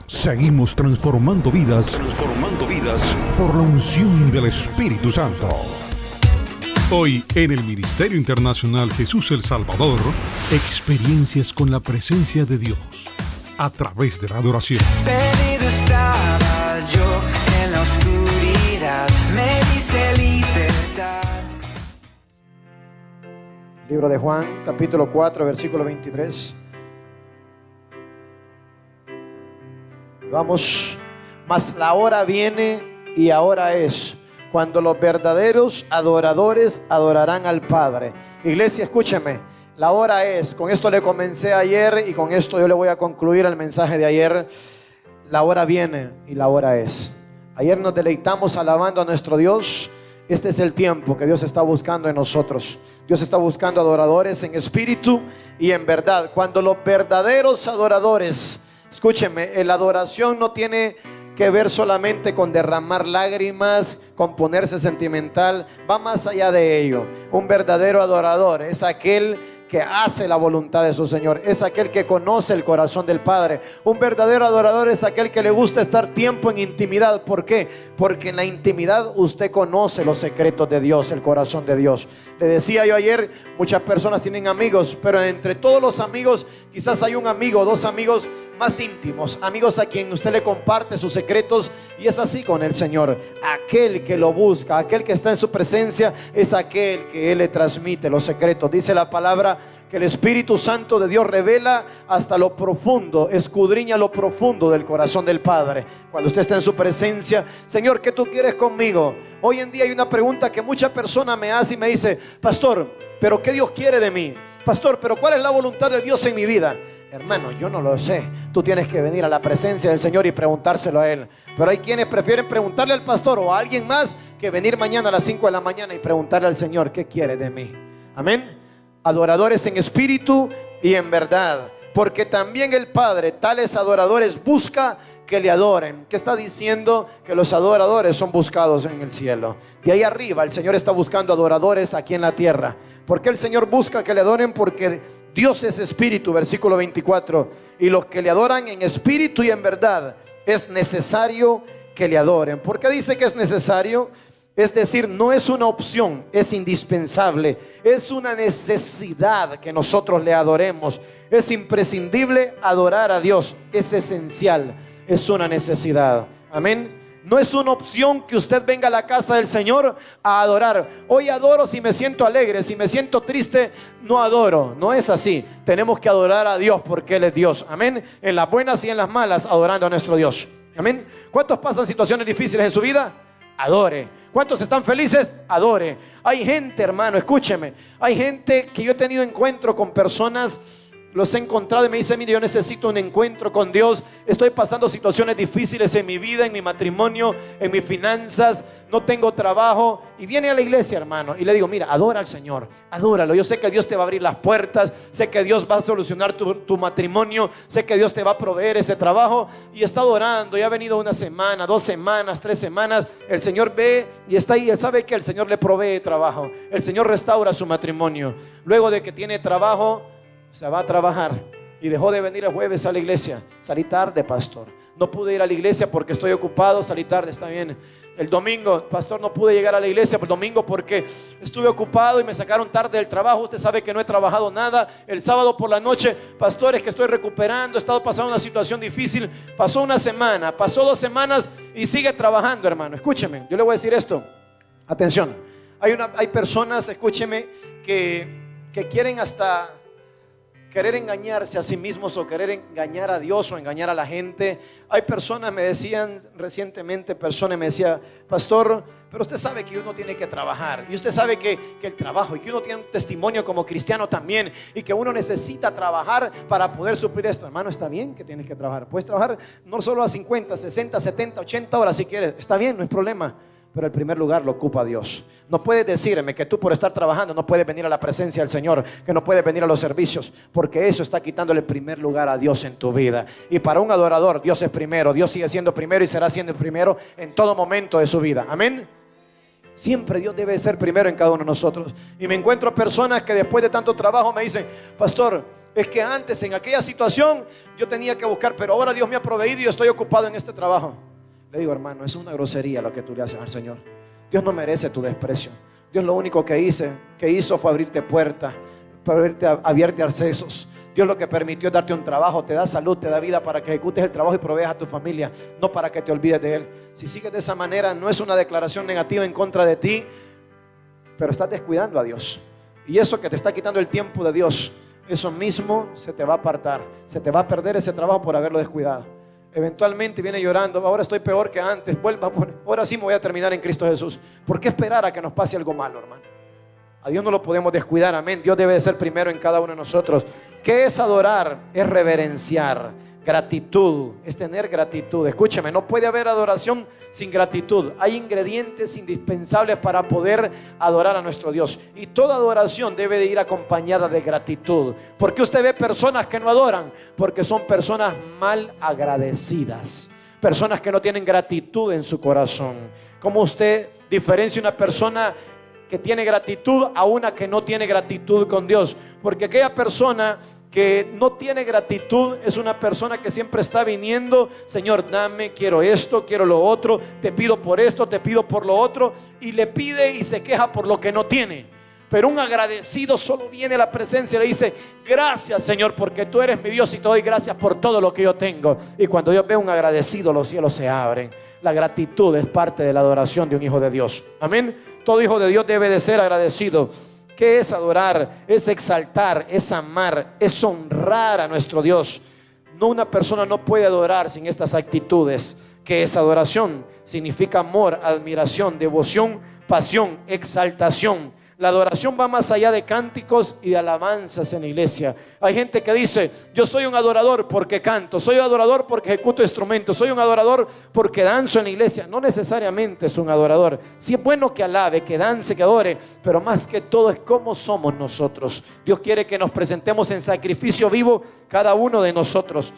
Seguimos transformando vidas por la unción del Espíritu Santo. Hoy en el Ministerio Internacional Jesús el Salvador, experiencias con la presencia de Dios a través de la adoración. Perdido estaba yo en la oscuridad, me diste libertad. Libro de Juan, capítulo 4, versículo 23. Vamos, mas la hora viene y ahora es, cuando los verdaderos adoradores adorarán al Padre. Iglesia, escúcheme, la hora es, con esto le comencé ayer y con esto yo le voy a concluir el mensaje de ayer. La hora viene y la hora es. Ayer nos deleitamos alabando a nuestro Dios. Este es el tiempo que Dios está buscando en nosotros. Dios está buscando adoradores en espíritu y en verdad. Cuando los verdaderos adoradores, escúcheme, la adoración no tiene que ver solamente con derramar lágrimas, con ponerse sentimental, va más allá de ello. Un verdadero adorador es aquel que hace la voluntad de su Señor, es aquel que conoce el corazón del Padre. Un verdadero adorador es aquel que le gusta estar tiempo en intimidad. ¿Por qué? Porque en la intimidad usted conoce los secretos de Dios, el corazón de Dios. Le decía yo ayer, muchas personas tienen amigos, pero entre todos los amigos quizás hay un amigo o dos amigos más íntimos, amigos a quien usted le comparte sus secretos, y es así con el Señor. Aquel que lo busca, aquel que está en su presencia, es aquel que Él le transmite los secretos. Dice la palabra que el Espíritu Santo de Dios revela hasta lo profundo, escudriña lo profundo del corazón del Padre. Cuando usted está en su presencia, Señor, ¿qué tú quieres conmigo? Hoy en día hay una pregunta que muchas personas me hacen y me dice: pastor, ¿pero qué Dios quiere de mí? Pastor, ¿pero cuál es la voluntad de Dios en mi vida? Hermano, yo no lo sé. Tú tienes que venir a la presencia del Señor y preguntárselo a Él. Pero hay quienes prefieren preguntarle al pastor o a alguien más que venir mañana a las 5 de la mañana y preguntarle al Señor: ¿qué quiere de mí? Amén. Adoradores en espíritu y en verdad, porque también el Padre tales adoradores busca que le adoren. ¿Qué está diciendo? Que los adoradores son buscados en el cielo. De ahí arriba el Señor está buscando adoradores aquí en la tierra. ¿Por qué el Señor busca que le adoren? Porque Dios es espíritu, versículo 24. Y los que le adoran en espíritu y en verdad, es necesario que le adoren. ¿Por qué dice que es necesario? Es decir, no es una opción, es indispensable. Es una necesidad que nosotros le adoremos. Es imprescindible adorar a Dios. Es esencial, es una necesidad. Amén. No es una opción que usted venga a la casa del Señor a adorar. Hoy adoro si me siento alegre, si me siento triste, no adoro. No es así. Tenemos que adorar a Dios porque Él es Dios. Amén. En las buenas y en las malas, adorando a nuestro Dios. Amén. ¿Cuántos pasan situaciones difíciles en su vida? Adore. ¿Cuántos están felices? Adore. Hay gente, hermano, escúcheme. Hay gente que yo he tenido encuentro con personas, los he encontrado y me dice: mire, yo necesito un encuentro con Dios. Estoy pasando situaciones difíciles en mi vida, en mi matrimonio, en mis finanzas. No tengo trabajo. Y viene a la iglesia, hermano, y le digo: mira, adora al Señor, adóralo. Yo sé que Dios te va a abrir las puertas. Sé que Dios va a solucionar tu matrimonio. Sé que Dios te va a proveer ese trabajo. Y está adorando. Y ha venido una semana, 2 semanas, 3 semanas. El Señor ve y está ahí. Él sabe que el Señor le provee trabajo. El Señor restaura su matrimonio. Luego de que tiene trabajo, se va a trabajar y dejó de venir el jueves a la iglesia. Salí tarde, pastor, no pude ir a la iglesia porque estoy ocupado. Salí tarde, está bien. El domingo, pastor, no pude llegar a la iglesia el domingo porque estuve ocupado y me sacaron tarde del trabajo. Usted sabe que no he trabajado nada. El sábado por la noche, pastor, es que estoy recuperando, he estado pasando una situación difícil. Pasó una semana, pasó 2 semanas y sigue trabajando, hermano. Escúcheme, yo le voy a decir esto. Atención, hay personas, escúcheme, que quieren hasta querer engañarse a sí mismos o querer engañar a Dios o engañar a la gente. Hay personas, me decían recientemente, me decía: pastor, pero usted sabe que uno tiene que trabajar, y usted sabe que el trabajo, y que uno tiene un testimonio como cristiano también, y que uno necesita trabajar para poder suplir esto. Hermano, está bien que tienes que trabajar. Puedes trabajar no solo a 50, 60, 70, 80 horas si quieres. Está bien, no es problema. Pero el primer lugar lo ocupa Dios. No puedes decirme que tú por estar trabajando no puedes venir a la presencia del Señor, que no puedes venir a los servicios, porque eso está quitándole el primer lugar a Dios en tu vida. Y para un adorador, Dios es primero. Dios sigue siendo primero y será siendo el primero en todo momento de su vida. Amén. Siempre Dios debe ser primero en cada uno de nosotros. Y me encuentro personas que después de tanto trabajo me dicen: pastor, Es que antes en aquella situación yo tenía que buscar, pero ahora Dios me ha proveído y yo estoy ocupado en este trabajo. Le digo, hermano, es una grosería lo que tú le haces al Señor. Dios no merece tu desprecio. Dios lo único que hizo fue abrirte puertas, abrirte accesos. Dios lo que permitió es darte un trabajo, te da salud, te da vida para que ejecutes el trabajo y proveas a tu familia, no para que te olvides de Él. Si sigues de esa manera, no es una declaración negativa en contra de ti, pero estás descuidando a Dios. Y eso que te está quitando el tiempo de Dios, eso mismo se te va a apartar, se te va a perder ese trabajo por haberlo descuidado. Eventualmente viene llorando, ahora estoy peor que antes, ahora sí me voy a terminar en Cristo Jesús. ¿Por qué esperar a que nos pase algo malo, hermano? A Dios no lo podemos descuidar, amén. Dios debe de ser primero en cada uno de nosotros. ¿Qué es adorar? Es reverenciar. Gratitud, es tener gratitud. Escúcheme, no puede haber adoración sin gratitud. Hay ingredientes indispensables para poder adorar a nuestro Dios. Y toda adoración debe de ir acompañada de gratitud. ¿Por qué usted ve personas que no adoran? Porque son personas mal agradecidas. Personas que no tienen gratitud en su corazón. ¿Cómo usted diferencia una persona que tiene gratitud a una que no tiene gratitud con Dios? Porque aquella persona que no tiene gratitud es una persona que siempre está viniendo, Señor, dame, quiero esto, quiero lo otro, te pido por esto, te pido por lo otro, y le pide y se queja por lo que no tiene. Pero un agradecido solo viene a la presencia y le dice, gracias, Señor, porque tú eres mi Dios y te doy gracias por todo lo que yo tengo. Y cuando yo veo un agradecido, los cielos se abren. La gratitud es parte de la adoración de un hijo de Dios. Amén. Todo hijo de Dios debe de ser agradecido. ¿Qué es adorar? Es exaltar, es amar, es honrar a nuestro Dios. No, una persona no puede adorar sin estas actitudes. ¿Qué es adoración? Significa amor, admiración, devoción, pasión, exaltación. La adoración va más allá de cánticos y de alabanzas en la iglesia. Hay gente que dice, yo soy un adorador porque canto, soy un adorador porque ejecuto instrumentos, soy un adorador porque danzo en la iglesia. No necesariamente es un adorador. Sí es bueno que alabe, que dance, que adore, pero más que todo es cómo somos nosotros. Dios quiere que nos presentemos en sacrificio vivo cada uno de nosotros.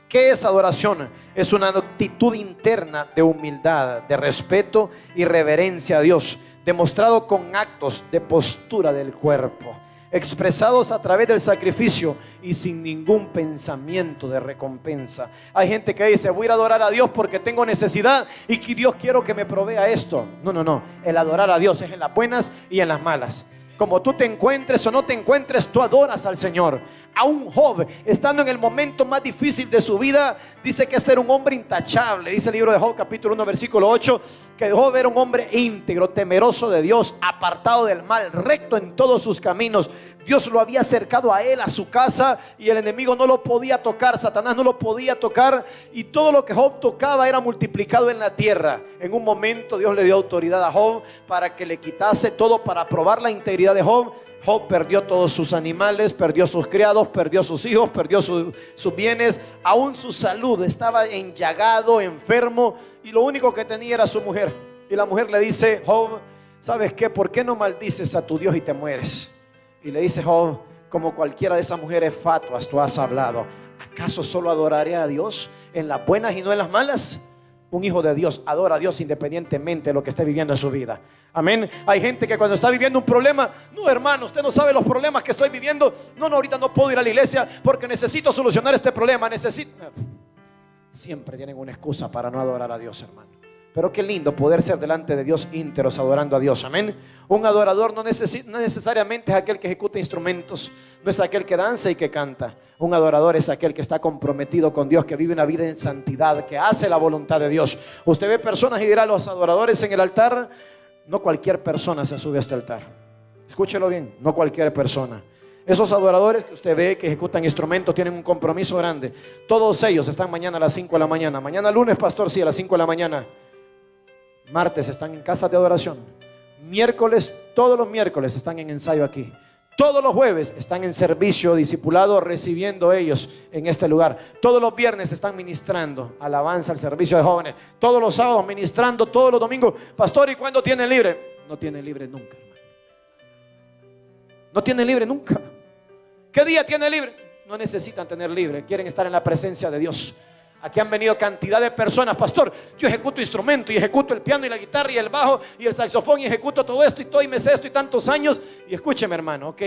¿Qué es adoración? Es una actitud interna de humildad, de respeto y reverencia a Dios, demostrado con actos de postura del cuerpo, expresados a través del sacrificio y sin ningún pensamiento de recompensa. Hay gente que dice, voy a ir a adorar a Dios porque tengo necesidad y que Dios quiero que me provea esto. No, el adorar a Dios es en las buenas y en las malas. Como tú te encuentres o no te encuentres, tú adoras al Señor. A un Job, estando en el momento más difícil de su vida, dice que este era un hombre intachable. Dice el libro de Job, capítulo 1, versículo 8, que Job era un hombre íntegro, temeroso de Dios, apartado del mal, recto en todos sus caminos. Dios lo había acercado a él, a su casa, y el enemigo no lo podía tocar, Satanás no lo podía tocar, y todo lo que Job tocaba era multiplicado en la tierra. En un momento Dios le dio autoridad a Job para que le quitase todo, para probar la integridad de Job. Job perdió todos sus animales, perdió sus criados, perdió sus hijos, perdió sus bienes, aún su salud. Estaba enllagado, enfermo, y lo único que tenía era su mujer. Y la mujer le dice, Job, ¿sabes qué? ¿Por qué no maldices a tu Dios y te mueres? Y le dice Job, como cualquiera de esas mujeres fatuas tú has hablado. ¿Acaso solo adoraré a Dios en las buenas y no en las malas? Un hijo de Dios adora a Dios independientemente de lo que esté viviendo en su vida. Amén. Hay gente que cuando está viviendo un problema, no, hermano, usted no sabe los problemas que estoy viviendo. No, ahorita no puedo ir a la iglesia porque necesito solucionar este problema. Siempre tienen una excusa para no adorar a Dios, hermano. Pero qué lindo poder ser delante de Dios íntegros adorando a Dios. Amén. Un adorador no necesariamente es aquel que ejecuta instrumentos, no es aquel que danza y que canta. Un adorador es aquel que está comprometido con Dios, que vive una vida en santidad, que hace la voluntad de Dios. Usted ve personas y dirá, los adoradores en el altar. No cualquier persona se sube a este altar. Escúchelo bien, no cualquier persona. Esos adoradores que usted ve que ejecutan instrumentos tienen un compromiso grande. Todos ellos están mañana a las 5 de la mañana. Mañana lunes, pastor, sí, a las 5 de la mañana. Martes están en casas de adoración. Miércoles, todos los miércoles están en ensayo aquí. Todos los jueves están en servicio discipulado recibiendo ellos en este lugar. Todos los viernes están ministrando alabanza al servicio de jóvenes. Todos los sábados ministrando, todos los domingos. Pastor, ¿y cuándo tienen libre? No tienen libre nunca, hermano. No tienen libre nunca. ¿Qué día tienen libre? No necesitan tener libre, quieren estar en la presencia de Dios. Aquí han venido cantidad de personas. Pastor, yo ejecuto instrumento y ejecuto el piano y la guitarra y el bajo y el saxofón y ejecuto todo esto y todo y me sé esto y tantos años. Y escúcheme, hermano, ok,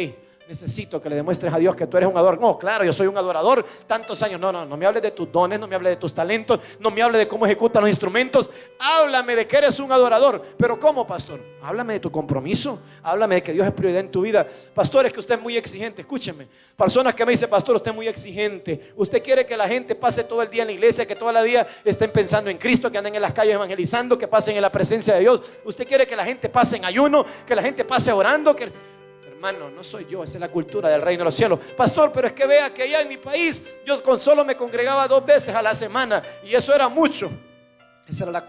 necesito que le demuestres a Dios que tú eres un adorador. No, claro, yo soy un adorador tantos años. No me hables de tus dones, no me hables de tus talentos, no me hables de cómo ejecutan los instrumentos. Háblame de que eres un adorador. Pero ¿cómo, pastor? Háblame de tu compromiso, háblame de que Dios es prioridad en tu vida. Pastor, es que usted es muy exigente. Escúcheme, personas que me dicen, pastor, usted es muy exigente. Usted quiere que la gente pase todo el día en la iglesia, que todo el día estén pensando en Cristo, que anden en las calles evangelizando, que pasen en la presencia de Dios. Usted quiere que la gente pase en ayuno, que la gente pase orando, Hermano, no soy yo, esa es la cultura del reino de los cielos. Pastor, pero es que vea que allá en mi país yo con solo me congregaba 2 veces a la semana y eso era mucho. Esa era la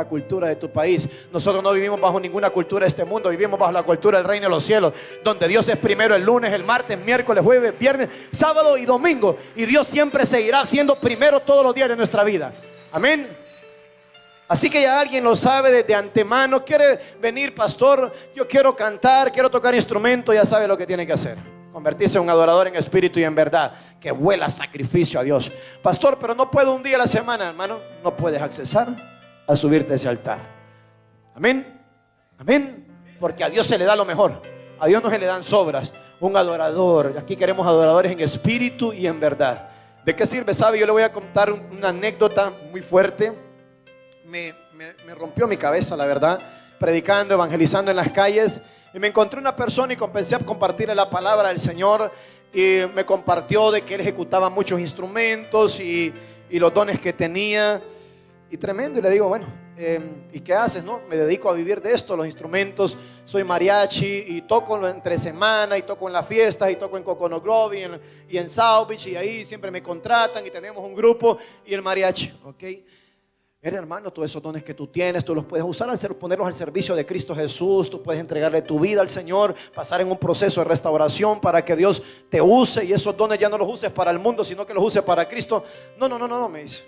cultura de tu país. Nosotros no vivimos bajo ninguna cultura de este mundo, vivimos bajo la cultura del reino de los cielos, donde Dios es primero el lunes, el martes, miércoles, jueves, viernes, sábado y domingo. Y Dios siempre seguirá siendo primero todos los días de nuestra vida. Amén. Así que ya alguien lo sabe desde antemano. Quiere venir, pastor, yo quiero cantar, quiero tocar instrumento. Ya sabe lo que tiene que hacer: convertirse en un adorador en espíritu y en verdad, que vuela sacrificio a Dios. Pastor, pero no puedo un día a la semana. Hermano, no puedes accesar a subirte a ese altar. Amén, amén. Porque a Dios se le da lo mejor, a Dios no se le dan sobras. Un adorador, aquí queremos adoradores en espíritu y en verdad. ¿De qué sirve? ¿Sabe? Yo le voy a contar una anécdota muy fuerte. Me rompió mi cabeza, la verdad, predicando, evangelizando en las calles, y me encontré una persona y comencé a compartirle la palabra del Señor, y me compartió de que él ejecutaba muchos instrumentos y los dones que tenía, y tremendo. Y le digo, bueno, ¿y qué haces? No, me dedico a vivir de esto, los instrumentos. Soy mariachi y toco entre semana, y toco en las fiestas, y toco en Coconut Grove y en South Beach, y ahí siempre me contratan y tenemos un grupo y el mariachi, ¿ok? Mira, hermano, todos esos dones que tú tienes, tú los puedes usar ponerlos al servicio de Cristo Jesús. Tú puedes entregarle tu vida al Señor, pasar en un proceso de restauración para que Dios te use, y esos dones ya no los uses para el mundo, sino que los uses para Cristo. No, me dice.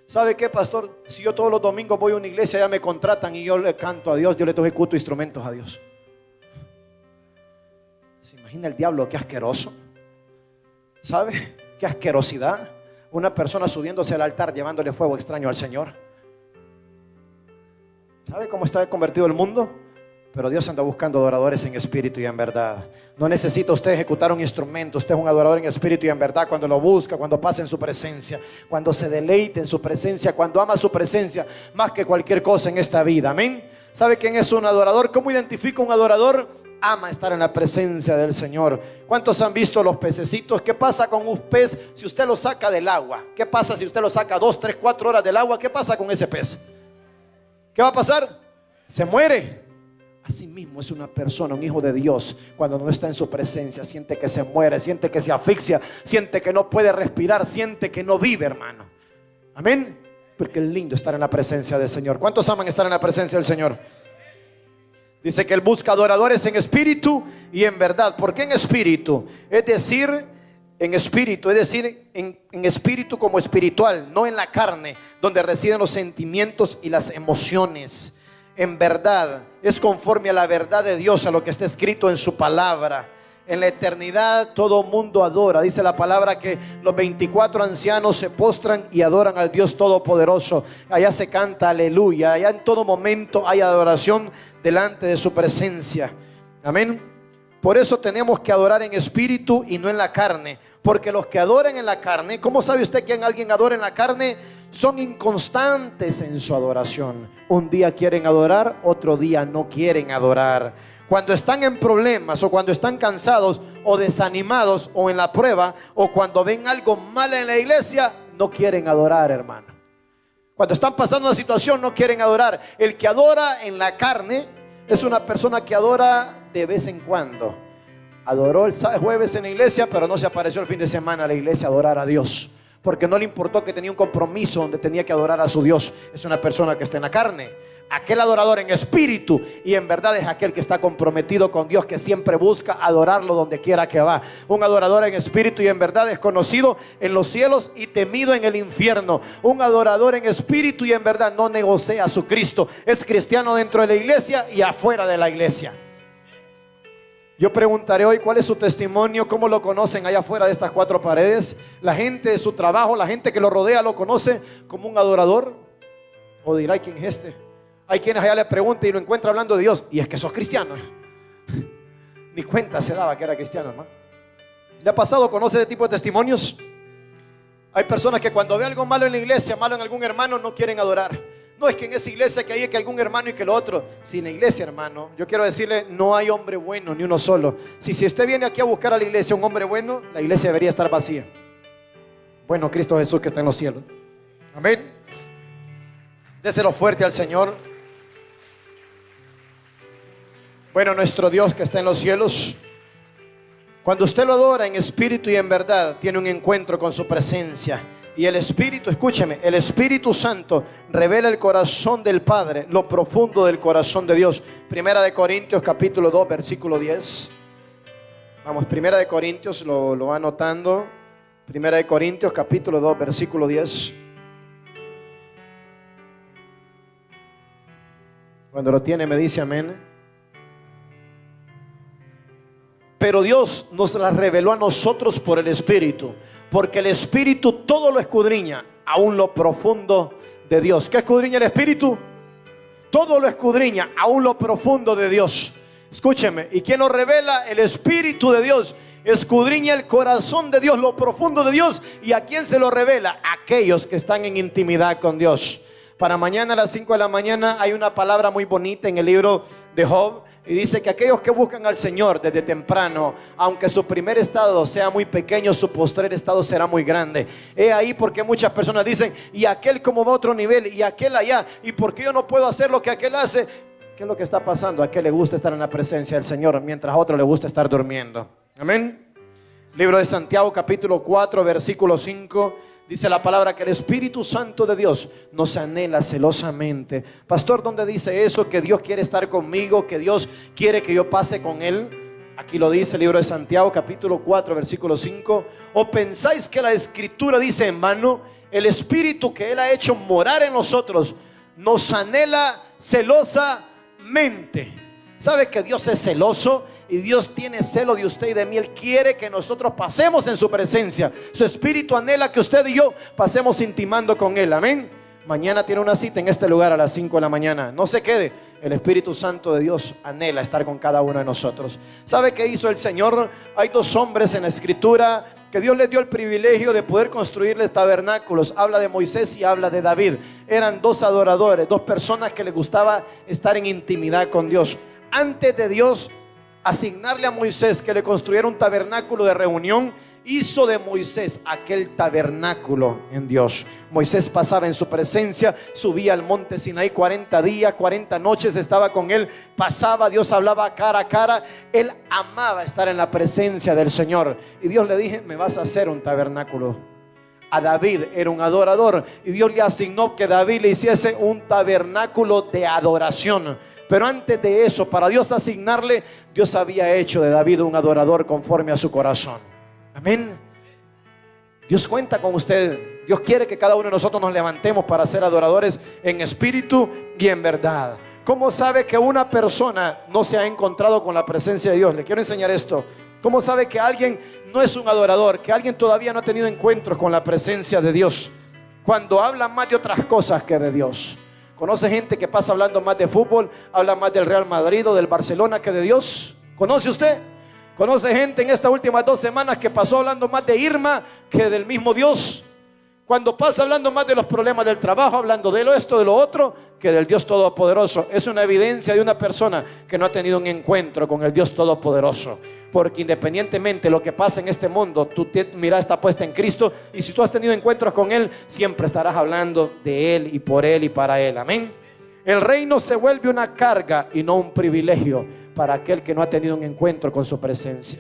¿Sabe qué, pastor? Si yo todos los domingos voy a una iglesia, ya me contratan y yo le canto a Dios, yo le ejecuto instrumentos a Dios. ¿Se imagina el diablo? Qué asqueroso. ¿Sabe? Qué asquerosidad. Una persona subiéndose al altar llevándole fuego extraño al Señor. ¿Sabe cómo está convertido el mundo? Pero Dios anda buscando adoradores en espíritu y en verdad. No necesita usted ejecutar un instrumento. Usted es un adorador en espíritu y en verdad cuando lo busca, cuando pasa en su presencia, cuando se deleite en su presencia, cuando ama su presencia más que cualquier cosa en esta vida. Amén. ¿Sabe quién es un adorador? ¿Cómo identifica un adorador? Ama estar en la presencia del Señor. ¿Cuántos han visto los pececitos? ¿Qué pasa con un pez si usted lo saca del agua? ¿Qué pasa si usted lo saca 2, 3, 4 horas del agua? ¿Qué pasa con ese pez? ¿Qué va a pasar? Se muere. Así mismo es una persona, un hijo de Dios, cuando no está en su presencia, siente que se muere, siente que se asfixia, siente que no puede respirar, siente que no vive, hermano. Amén. Porque es lindo estar en la presencia del Señor. ¿Cuántos aman estar en la presencia del Señor? Dice que Él busca adoradores en espíritu y en verdad. ¿Por qué en espíritu? Es decir, en espíritu, es decir, en espíritu como espiritual, no en la carne, donde residen los sentimientos y las emociones. En verdad, es conforme a la verdad de Dios, a lo que está escrito en su palabra. En la eternidad todo mundo adora. Dice la palabra que los 24 ancianos se postran y adoran al Dios Todopoderoso. Allá se canta aleluya. Allá en todo momento hay adoración delante de su presencia. Amén. Por eso tenemos que adorar en espíritu y no en la carne. Porque los que adoran en la carne, ¿cómo sabe usted que alguien adora en la carne? Son inconstantes en su adoración. Un día quieren adorar, otro día no quieren adorar. Cuando están en problemas, o cuando están cansados o desanimados, o en la prueba, o cuando ven algo mal en la iglesia, no quieren adorar, hermano. Cuando están pasando una situación, no quieren adorar. El que adora en la carne es una persona que adora de vez en cuando. Adoró el jueves en la iglesia, pero no se apareció el fin de semana a la iglesia a adorar a Dios, porque no le importó que tenía un compromiso donde tenía que adorar a su Dios. Es una persona que está en la carne. Aquel adorador en espíritu y en verdad es aquel que está comprometido con Dios, que siempre busca adorarlo donde quiera que va. Un adorador en espíritu y en verdad es conocido en los cielos y temido en el infierno. Un adorador en espíritu y en verdad no negocia a su Cristo. Es cristiano dentro de la iglesia y afuera de la iglesia. Yo preguntaré hoy cuál es su testimonio, cómo lo conocen allá afuera de estas 4 paredes. La gente de su trabajo, la gente que lo rodea, lo conoce como un adorador, o dirá, ¿quién es este? Hay quienes allá le preguntan y lo encuentran hablando de Dios, y es que sos cristiano. Ni cuenta se daba que era cristiano, hermano. ¿Le ha pasado? ¿Conoce ese tipo de testimonios? Hay personas que cuando ve algo malo en la iglesia, malo en algún hermano, no quieren adorar. No es que en esa iglesia que hay que algún hermano y que lo otro. Si en la iglesia, hermano, yo quiero decirle, no hay hombre bueno, ni uno solo. Si usted viene aquí a buscar a la iglesia un hombre bueno, la iglesia debería estar vacía. Bueno, Cristo Jesús que está en los cielos. Amén. Déselo fuerte al Señor. Bueno, nuestro Dios que está en los cielos, cuando usted lo adora en espíritu y en verdad, tiene un encuentro con su presencia. Y el Espíritu, escúcheme, el Espíritu Santo revela el corazón del Padre, lo profundo del corazón de Dios. Primera de Corintios capítulo 2 versículo 10. Vamos, Primera de Corintios, lo va anotando. Primera de Corintios capítulo 2 versículo 10. Cuando lo tiene me dice amén. Pero Dios nos la reveló a nosotros por el Espíritu, porque el Espíritu todo lo escudriña, aún lo profundo de Dios. ¿Qué escudriña el Espíritu? Todo lo escudriña, aún lo profundo de Dios. Escúcheme, ¿y quién lo revela? El Espíritu de Dios. Escudriña el corazón de Dios, lo profundo de Dios. ¿Y a quién se lo revela? A aquellos que están en intimidad con Dios. Para mañana a las 5 de la mañana hay una palabra muy bonita en el libro de Job. Y dice que aquellos que buscan al Señor desde temprano, aunque su primer estado sea muy pequeño, su postrer estado será muy grande. He ahí porque muchas personas dicen, y aquel como va a otro nivel, y aquel allá, y por qué yo no puedo hacer lo que aquel hace. ¿Qué es lo que está pasando? A aquel le gusta estar en la presencia del Señor, mientras a otro le gusta estar durmiendo. Amén. Libro de Santiago capítulo 4 versículo 5. Dice la palabra que el Espíritu Santo de Dios nos anhela celosamente. Pastor, ¿dónde dice eso? Que Dios quiere estar conmigo, que Dios quiere que yo pase con Él. Aquí lo dice el libro de Santiago capítulo 4 versículo 5. ¿O pensáis que la Escritura dice en vano? El Espíritu que Él ha hecho morar en nosotros nos anhela celosamente. ¿Sabe que Dios es celoso? Y Dios tiene celo de usted y de mí. Él quiere que nosotros pasemos en su presencia. Su Espíritu anhela que usted y yo pasemos intimando con Él. Amén. Mañana tiene una cita en este lugar a las 5 de la mañana. No se quede. El Espíritu Santo de Dios anhela estar con cada uno de nosotros. ¿Sabe qué hizo el Señor? Hay dos hombres en la Escritura que Dios les dio el privilegio de poder construirles tabernáculos. Habla de Moisés y habla de David. Eran dos adoradores, dos personas que les gustaba estar en intimidad con Dios. Antes de Dios asignarle a Moisés que le construyera un tabernáculo de reunión, hizo de Moisés aquel tabernáculo en Dios. Moisés pasaba en su presencia, subía al monte Sinaí 40 días, 40 noches estaba con él, pasaba, Dios hablaba cara a cara. Él amaba estar en la presencia del Señor. Y Dios le dije, me vas a hacer un tabernáculo. A David era un adorador y Dios le asignó que David le hiciese un tabernáculo de adoración. Pero antes de eso, para Dios asignarle, Dios había hecho de David un adorador conforme a su corazón. Amén. Dios cuenta con usted. Dios quiere que cada uno de nosotros nos levantemos para ser adoradores en espíritu y en verdad. ¿Cómo sabe que una persona no se ha encontrado con la presencia de Dios? Le quiero enseñar esto. ¿Cómo sabe que alguien no es un adorador? Que alguien todavía no ha tenido encuentros con la presencia de Dios. Cuando habla más de otras cosas que de Dios. ¿Conoce gente que pasa hablando más de fútbol, habla más del Real Madrid o del Barcelona que de Dios? ¿Conoce usted? ¿Conoce gente en estas últimas 2 semanas que pasó hablando más de Irma que del mismo Dios? Cuando pasa hablando más de los problemas del trabajo, hablando de lo esto, de lo otro, que del Dios Todopoderoso. Es una evidencia de una persona que no ha tenido un encuentro con el Dios Todopoderoso. Porque independientemente de lo que pasa en este mundo, tu mirada está puesta en Cristo. Y si tú has tenido encuentros con Él, siempre estarás hablando de Él y por Él y para Él. Amén. El reino se vuelve una carga y no un privilegio para aquel que no ha tenido un encuentro con su presencia.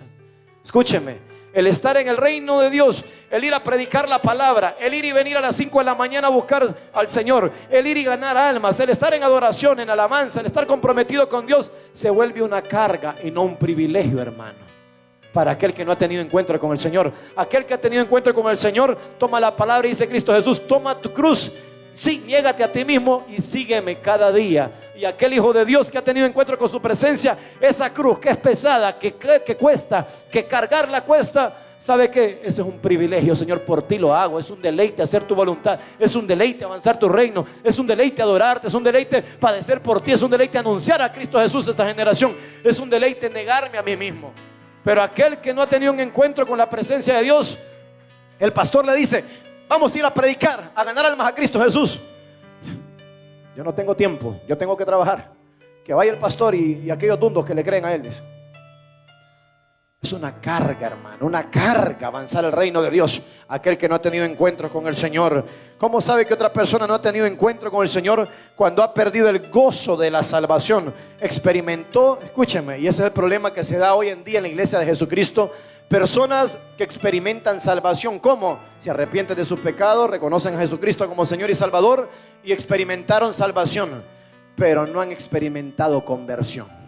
Escúcheme. El estar en el reino de Dios, el ir a predicar la palabra, el ir y venir a las 5 de la mañana a buscar al Señor, el ir y ganar almas, el estar en adoración, en alabanza, el estar comprometido con Dios, se vuelve una carga y no un privilegio, hermano. Para aquel que no ha tenido encuentro con el Señor. Aquel que ha tenido encuentro con el Señor, toma la palabra y dice Cristo Jesús, toma tu cruz. Sí, niégate a ti mismo y sígueme cada día. Y aquel hijo de Dios que ha tenido encuentro con su presencia, esa cruz que es pesada, que cuesta, que cargarla cuesta, ¿Sabe qué? Eso es un privilegio, Señor, por ti lo hago. Es un deleite hacer tu voluntad, es un deleite avanzar tu reino, es un deleite adorarte, es un deleite padecer por ti, es un deleite anunciar a Cristo Jesús a esta generación, es un deleite negarme a mí mismo. Pero aquel que no ha tenido un encuentro con la presencia de Dios, el pastor le dice: vamos a ir a predicar, a ganar almas a Cristo Jesús. Yo no tengo tiempo, yo tengo que trabajar. Que vaya el pastor y aquellos dundos que le creen a él, dice. Es una carga, hermano, una carga avanzar el reino de Dios. Aquel que no ha tenido encuentros con el Señor. ¿Cómo sabe que otra persona no ha tenido encuentro con el Señor? Cuando ha perdido el gozo de la salvación. Experimentó, escúcheme, y ese es el problema que se da hoy en día en la iglesia de Jesucristo. Personas que experimentan salvación. ¿Cómo? Se arrepienten de sus pecados, reconocen a Jesucristo como Señor y Salvador y experimentaron salvación, pero no han experimentado conversión.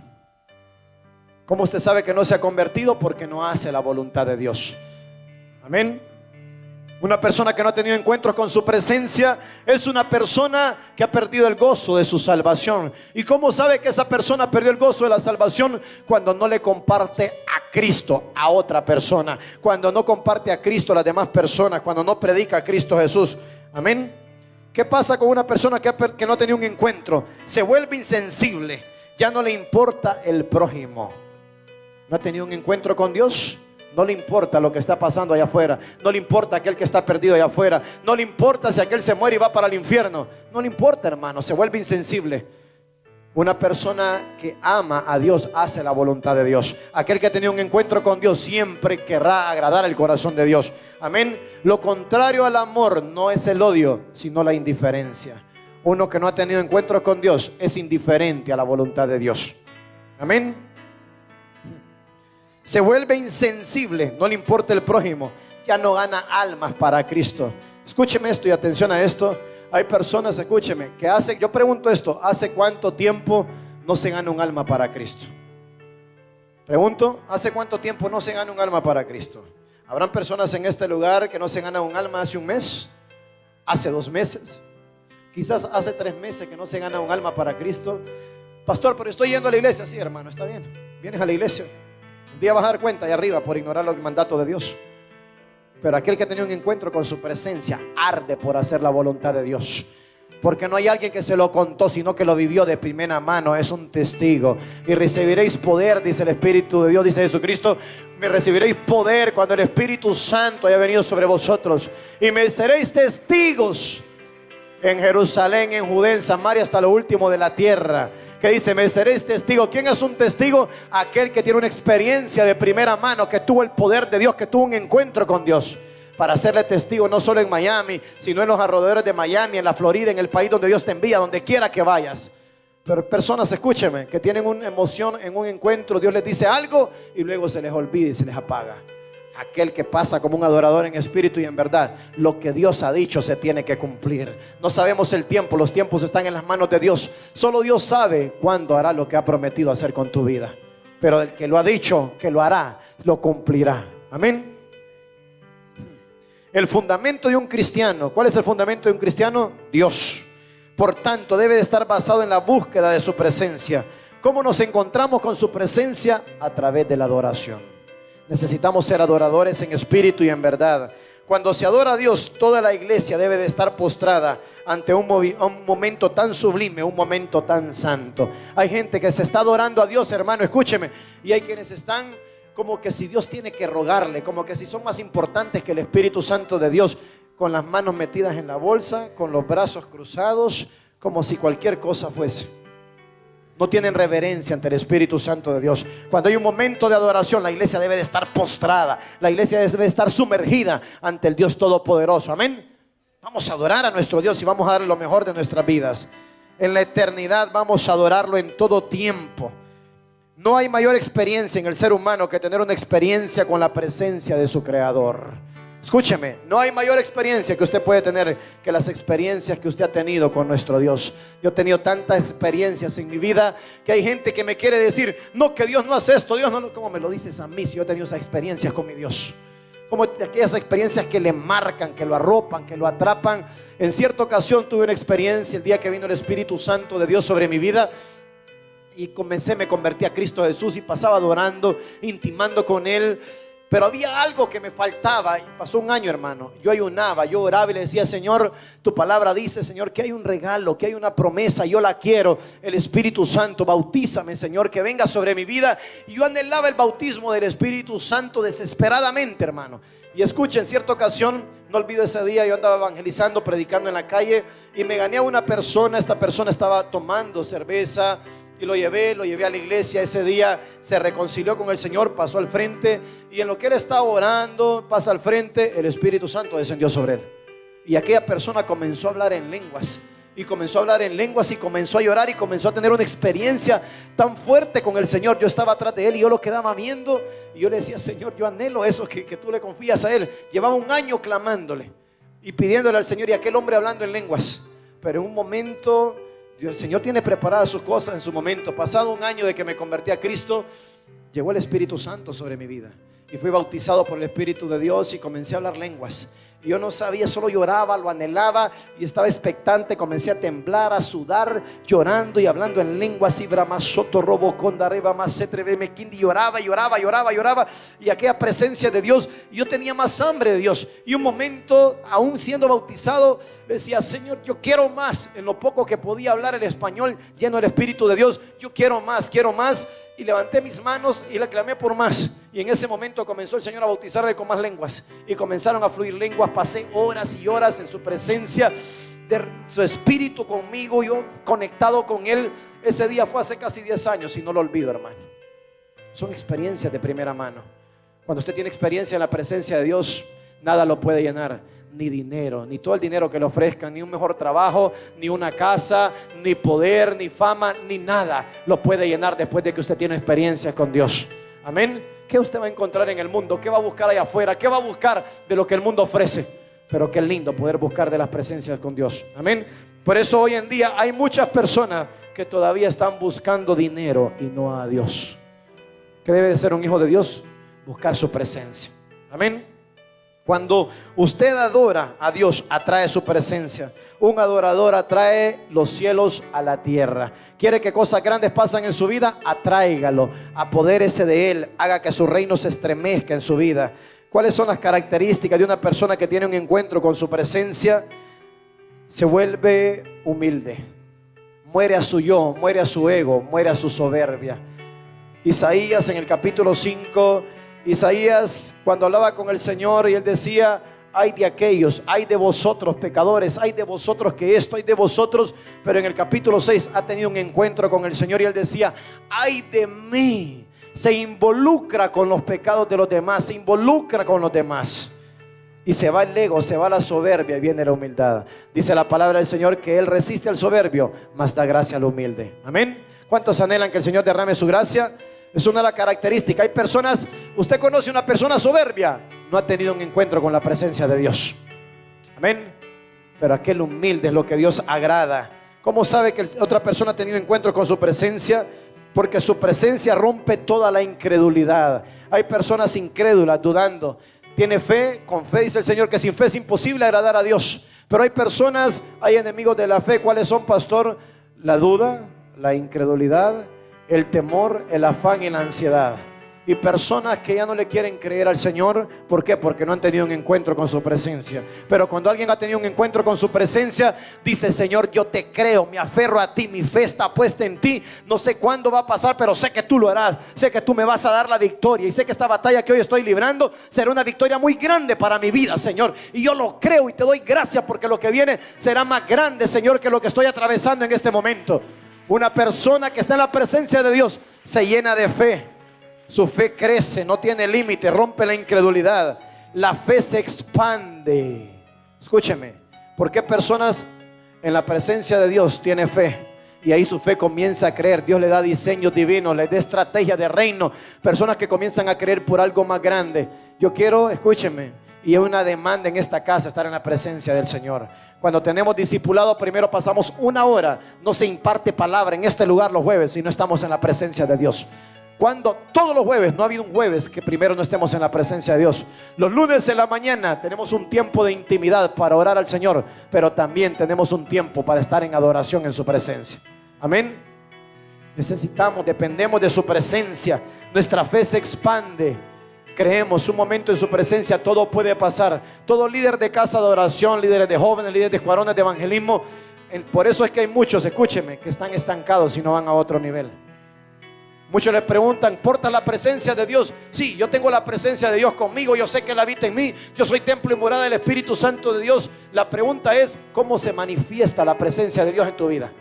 ¿Cómo usted sabe que no se ha convertido? Porque no hace la voluntad de Dios. Amén. Una persona que no ha tenido encuentros con su presencia es una persona que ha perdido el gozo de su salvación. ¿Y cómo sabe que esa persona perdió el gozo de la salvación? Cuando no le comparte a Cristo a otra persona, cuando no comparte a Cristo a las demás personas, cuando no predica a Cristo Jesús. Amén. ¿Qué pasa con una persona que no ha tenido un encuentro? Se vuelve insensible, ya no le importa el prójimo. No ha tenido un encuentro con Dios, no le importa lo que está pasando allá afuera, no le importa aquel que está perdido allá afuera, no le importa si aquel se muere y va para el infierno, no le importa, hermano, se vuelve insensible. Una persona que ama a Dios hace la voluntad de Dios. Aquel que ha tenido un encuentro con Dios siempre querrá agradar el corazón de Dios. Amén. Lo contrario al amor no es el odio, sino la indiferencia. Uno que no ha tenido encuentro con Dios es indiferente a la voluntad de Dios. Amén. Se vuelve insensible, no le importa el prójimo, ya no gana almas para Cristo. Escúcheme esto y atención a esto. Hay personas, escúcheme, que yo pregunto esto: ¿hace cuánto tiempo no se gana un alma para Cristo? Pregunto, ¿hace cuánto tiempo no se gana un alma para Cristo? ¿Habrán personas en este lugar que no se gana un alma hace un mes? ¿Hace 2 meses? Quizás hace 3 meses que no se gana un alma para Cristo. Pastor, pero estoy yendo a la iglesia. Sí, hermano, está bien. Vienes a la iglesia. Un día vas a dar cuenta allá arriba por ignorar los mandatos de Dios. Pero aquel que ha tenido un encuentro con su presencia arde por hacer la voluntad de Dios. Porque no hay alguien que se lo contó, sino que lo vivió de primera mano. Es un testigo. Y recibiréis poder, dice el Espíritu de Dios, dice Jesucristo. Me recibiréis poder cuando el Espíritu Santo haya venido sobre vosotros. Y me seréis testigos en Jerusalén, en Judea, en Samaria, hasta lo último de la tierra. Que dice, me seréis testigo. ¿Quién es un testigo? Aquel que tiene una experiencia de primera mano, que tuvo el poder de Dios, que tuvo un encuentro con Dios, para hacerle testigo no solo en Miami, sino en los alrededores de Miami, en la Florida, en el país donde Dios te envía, donde quiera que vayas. Pero personas, escúcheme, que tienen una emoción en un encuentro, Dios les dice algo y luego se les olvida y se les apaga. Aquel que pasa como un adorador en espíritu y en verdad, lo que Dios ha dicho se tiene que cumplir. No sabemos el tiempo, los tiempos están en las manos de Dios. Solo Dios sabe cuándo hará lo que ha prometido hacer con tu vida. Pero el que lo ha dicho que lo hará, lo cumplirá. Amén. El fundamento de un cristiano, ¿cuál es el fundamento de un cristiano? Dios. Por tanto, debe de estar basado en la búsqueda de su presencia. ¿Cómo nos encontramos con su presencia? A través de la adoración. Necesitamos ser adoradores en espíritu y en verdad. Cuando se adora a Dios, toda la iglesia debe de estar postrada ante un momento tan sublime, un momento tan santo. Hay gente que se está adorando a Dios, hermano, escúcheme. Y hay quienes están como que si Dios tiene que rogarle, como que si son más importantes que el Espíritu Santo de Dios, con las manos metidas en la bolsa, con los brazos cruzados, como si cualquier cosa fuese. No tienen reverencia ante el Espíritu Santo de Dios. Cuando hay un momento de adoración, la iglesia debe de estar postrada. La iglesia debe de estar sumergida ante el Dios Todopoderoso. Amén. Vamos a adorar a nuestro Dios y vamos a darle lo mejor de nuestras vidas. En la eternidad vamos a adorarlo en todo tiempo. No hay mayor experiencia en el ser humano que tener una experiencia con la presencia de su Creador. Escúcheme, no hay mayor experiencia que usted puede tener que las experiencias que usted ha tenido con nuestro Dios. Yo he tenido tantas experiencias en mi vida que hay gente que me quiere decir, no, que Dios no hace esto, Dios no. ¿Cómo me lo dices a mí si yo he tenido esas experiencias con mi Dios? Como aquellas experiencias que le marcan, que lo arropan, que lo atrapan. En cierta ocasión tuve una experiencia el día que vino el Espíritu Santo de Dios sobre mi vida. Y me convertí a Cristo Jesús y pasaba adorando, intimando con Él. pero había algo que me faltaba. Y pasó un año, hermano. Yo ayunaba, yo oraba y le decía: Señor, tu palabra dice, Señor, que hay un regalo, que hay una promesa, yo la quiero. El Espíritu Santo, bautízame, Señor, que venga sobre mi vida. Y yo anhelaba el bautismo del Espíritu Santo desesperadamente, hermano. Y escuchen, en cierta ocasión, no olvido ese día, yo andaba evangelizando, predicando en la calle, y me gané a una persona. Esta persona estaba tomando cerveza, y lo llevé a la iglesia. Ese día se reconcilió con el Señor, pasó al frente, y en lo que él estaba orando, pasa al frente, el Espíritu Santo descendió sobre él. Y aquella persona comenzó a hablar en lenguas, y comenzó a hablar en lenguas, y comenzó a llorar, y comenzó a tener una experiencia tan fuerte con el Señor. Yo estaba atrás de él y yo lo quedaba viendo, y yo le decía: Señor, yo anhelo eso, que tú le confías a él. Llevaba un año clamándole y pidiéndole al Señor, y aquel hombre hablando en lenguas. Pero en un momento, el Señor tiene preparadas sus cosas en su momento. Pasado un año de que me convertí a Cristo, llegó el Espíritu Santo sobre mi vida, y fui bautizado por el Espíritu de Dios, y comencé a hablar lenguas. Y yo no sabía, solo lloraba, lo anhelaba, y estaba expectante. Comencé a temblar, a sudar, llorando y hablando en lenguas. Y lloraba, y aquella presencia de Dios, yo tenía más hambre de Dios. Y un momento, aún siendo bautizado, decía: Señor, yo quiero más. En lo poco que podía hablar el español, lleno del Espíritu de Dios, yo quiero más, quiero más. Y levanté mis manos y le clamé por más. Y en ese momento comenzó el Señor a bautizarme con más lenguas, y comenzaron a fluir lenguas. Pasé horas y horas en su presencia, de su Espíritu conmigo, yo conectado con Él. Ese día fue hace casi 10 años y no lo olvido, hermano. Son experiencias de primera mano. Cuando usted tiene experiencia en la presencia de Dios, nada lo puede llenar. Ni dinero, ni todo el dinero que le ofrezcan, ni un mejor trabajo, ni una casa, ni poder, ni fama, ni nada lo puede llenar después de que usted tiene experiencia con Dios. Amén. ¿Qué usted va a encontrar en el mundo? ¿Qué va a buscar allá afuera? ¿Qué va a buscar de lo que el mundo ofrece? Pero qué lindo poder buscar de las presencias con Dios. Amén. Por eso hoy en día hay muchas personas que todavía están buscando dinero y no a Dios. ¿Qué debe de ser un hijo de Dios? Buscar su presencia. Amén. Cuando usted adora a Dios, atrae su presencia. Un adorador atrae los cielos a la tierra. Quiere que cosas grandes pasen en su vida, atráigalo, apodérese de él, haga que su reino se estremezca en su vida. ¿Cuáles son las características de una persona que tiene un encuentro con su presencia? Se vuelve humilde, muere a su yo, muere a su ego, muere a su soberbia. Isaías en el capítulo 5, Isaías, cuando hablaba con el Señor, y él decía: ay de aquellos, ay de vosotros pecadores, ay de vosotros que esto, ay de vosotros. Pero en el capítulo 6 ha tenido un encuentro con el Señor, y él decía: ay de mí. Se involucra con los pecados de los demás, se involucra con los demás, y se va el ego, se va la soberbia, y viene la humildad. Dice la palabra del Señor que Él resiste al soberbio, mas da gracia al humilde. Amén. ¿Cuántos anhelan que el Señor derrame su gracia? Es una de las características. Hay personas, usted conoce una persona soberbia, no ha tenido un encuentro con la presencia de Dios. Amén. Pero aquel humilde es lo que Dios agrada. ¿Cómo sabe que otra persona ha tenido encuentro con su presencia? Porque su presencia rompe toda la incredulidad. Hay personas incrédulas, dudando. Tiene fe, con fe dice el Señor que sin fe es imposible agradar a Dios. Pero hay personas, hay enemigos de la fe. ¿Cuáles son, pastor? La duda, la incredulidad, el temor, el afán y la ansiedad. Y personas que ya no le quieren creer al Señor. ¿Por qué? Porque no han tenido un encuentro con su presencia. Pero cuando alguien ha tenido un encuentro con su presencia, dice: Señor, yo te creo, me aferro a ti, mi fe está puesta en ti. No sé cuándo va a pasar, pero sé que tú lo harás. Sé que tú me vas a dar la victoria, y sé que esta batalla que hoy estoy librando será una victoria muy grande para mi vida, Señor. Y yo lo creo y te doy gracias, porque lo que viene será más grande, Señor, que lo que estoy atravesando en este momento. Una persona que está en la presencia de Dios se llena de fe. Su fe crece, no tiene límite, rompe la incredulidad. La fe se expande. Escúcheme, ¿por qué personas en la presencia de Dios tienen fe? Y ahí su fe comienza a creer. Dios le da diseños divinos, le da estrategia de reino. Personas que comienzan a creer por algo más grande. Yo quiero, escúcheme, y hay una demanda en esta casa, estar en la presencia del Señor. Cuando tenemos discipulado, primero pasamos 1 hora. No se imparte palabra en este lugar los jueves si no estamos en la presencia de Dios. Cuando todos los jueves, no ha habido un jueves que primero no estemos en la presencia de Dios. Los lunes en la mañana tenemos un tiempo de intimidad para orar al Señor, pero también tenemos un tiempo para estar en adoración en su presencia. Amén. Necesitamos, dependemos de su presencia. Nuestra fe se expande. creemos un momento en su presencia, todo puede pasar. Todo líder de casa de oración, líderes de jóvenes, líderes de escuadrones de evangelismo, por eso es que hay muchos, escúcheme, que están estancados y no van a otro nivel. Muchos les preguntan, ¿porta la presencia de Dios? Sí, yo tengo la presencia de Dios conmigo, yo sé que Él habita en mí, yo soy templo y morada del Espíritu Santo de Dios. La pregunta es, ¿cómo se manifiesta la presencia de Dios en tu vida?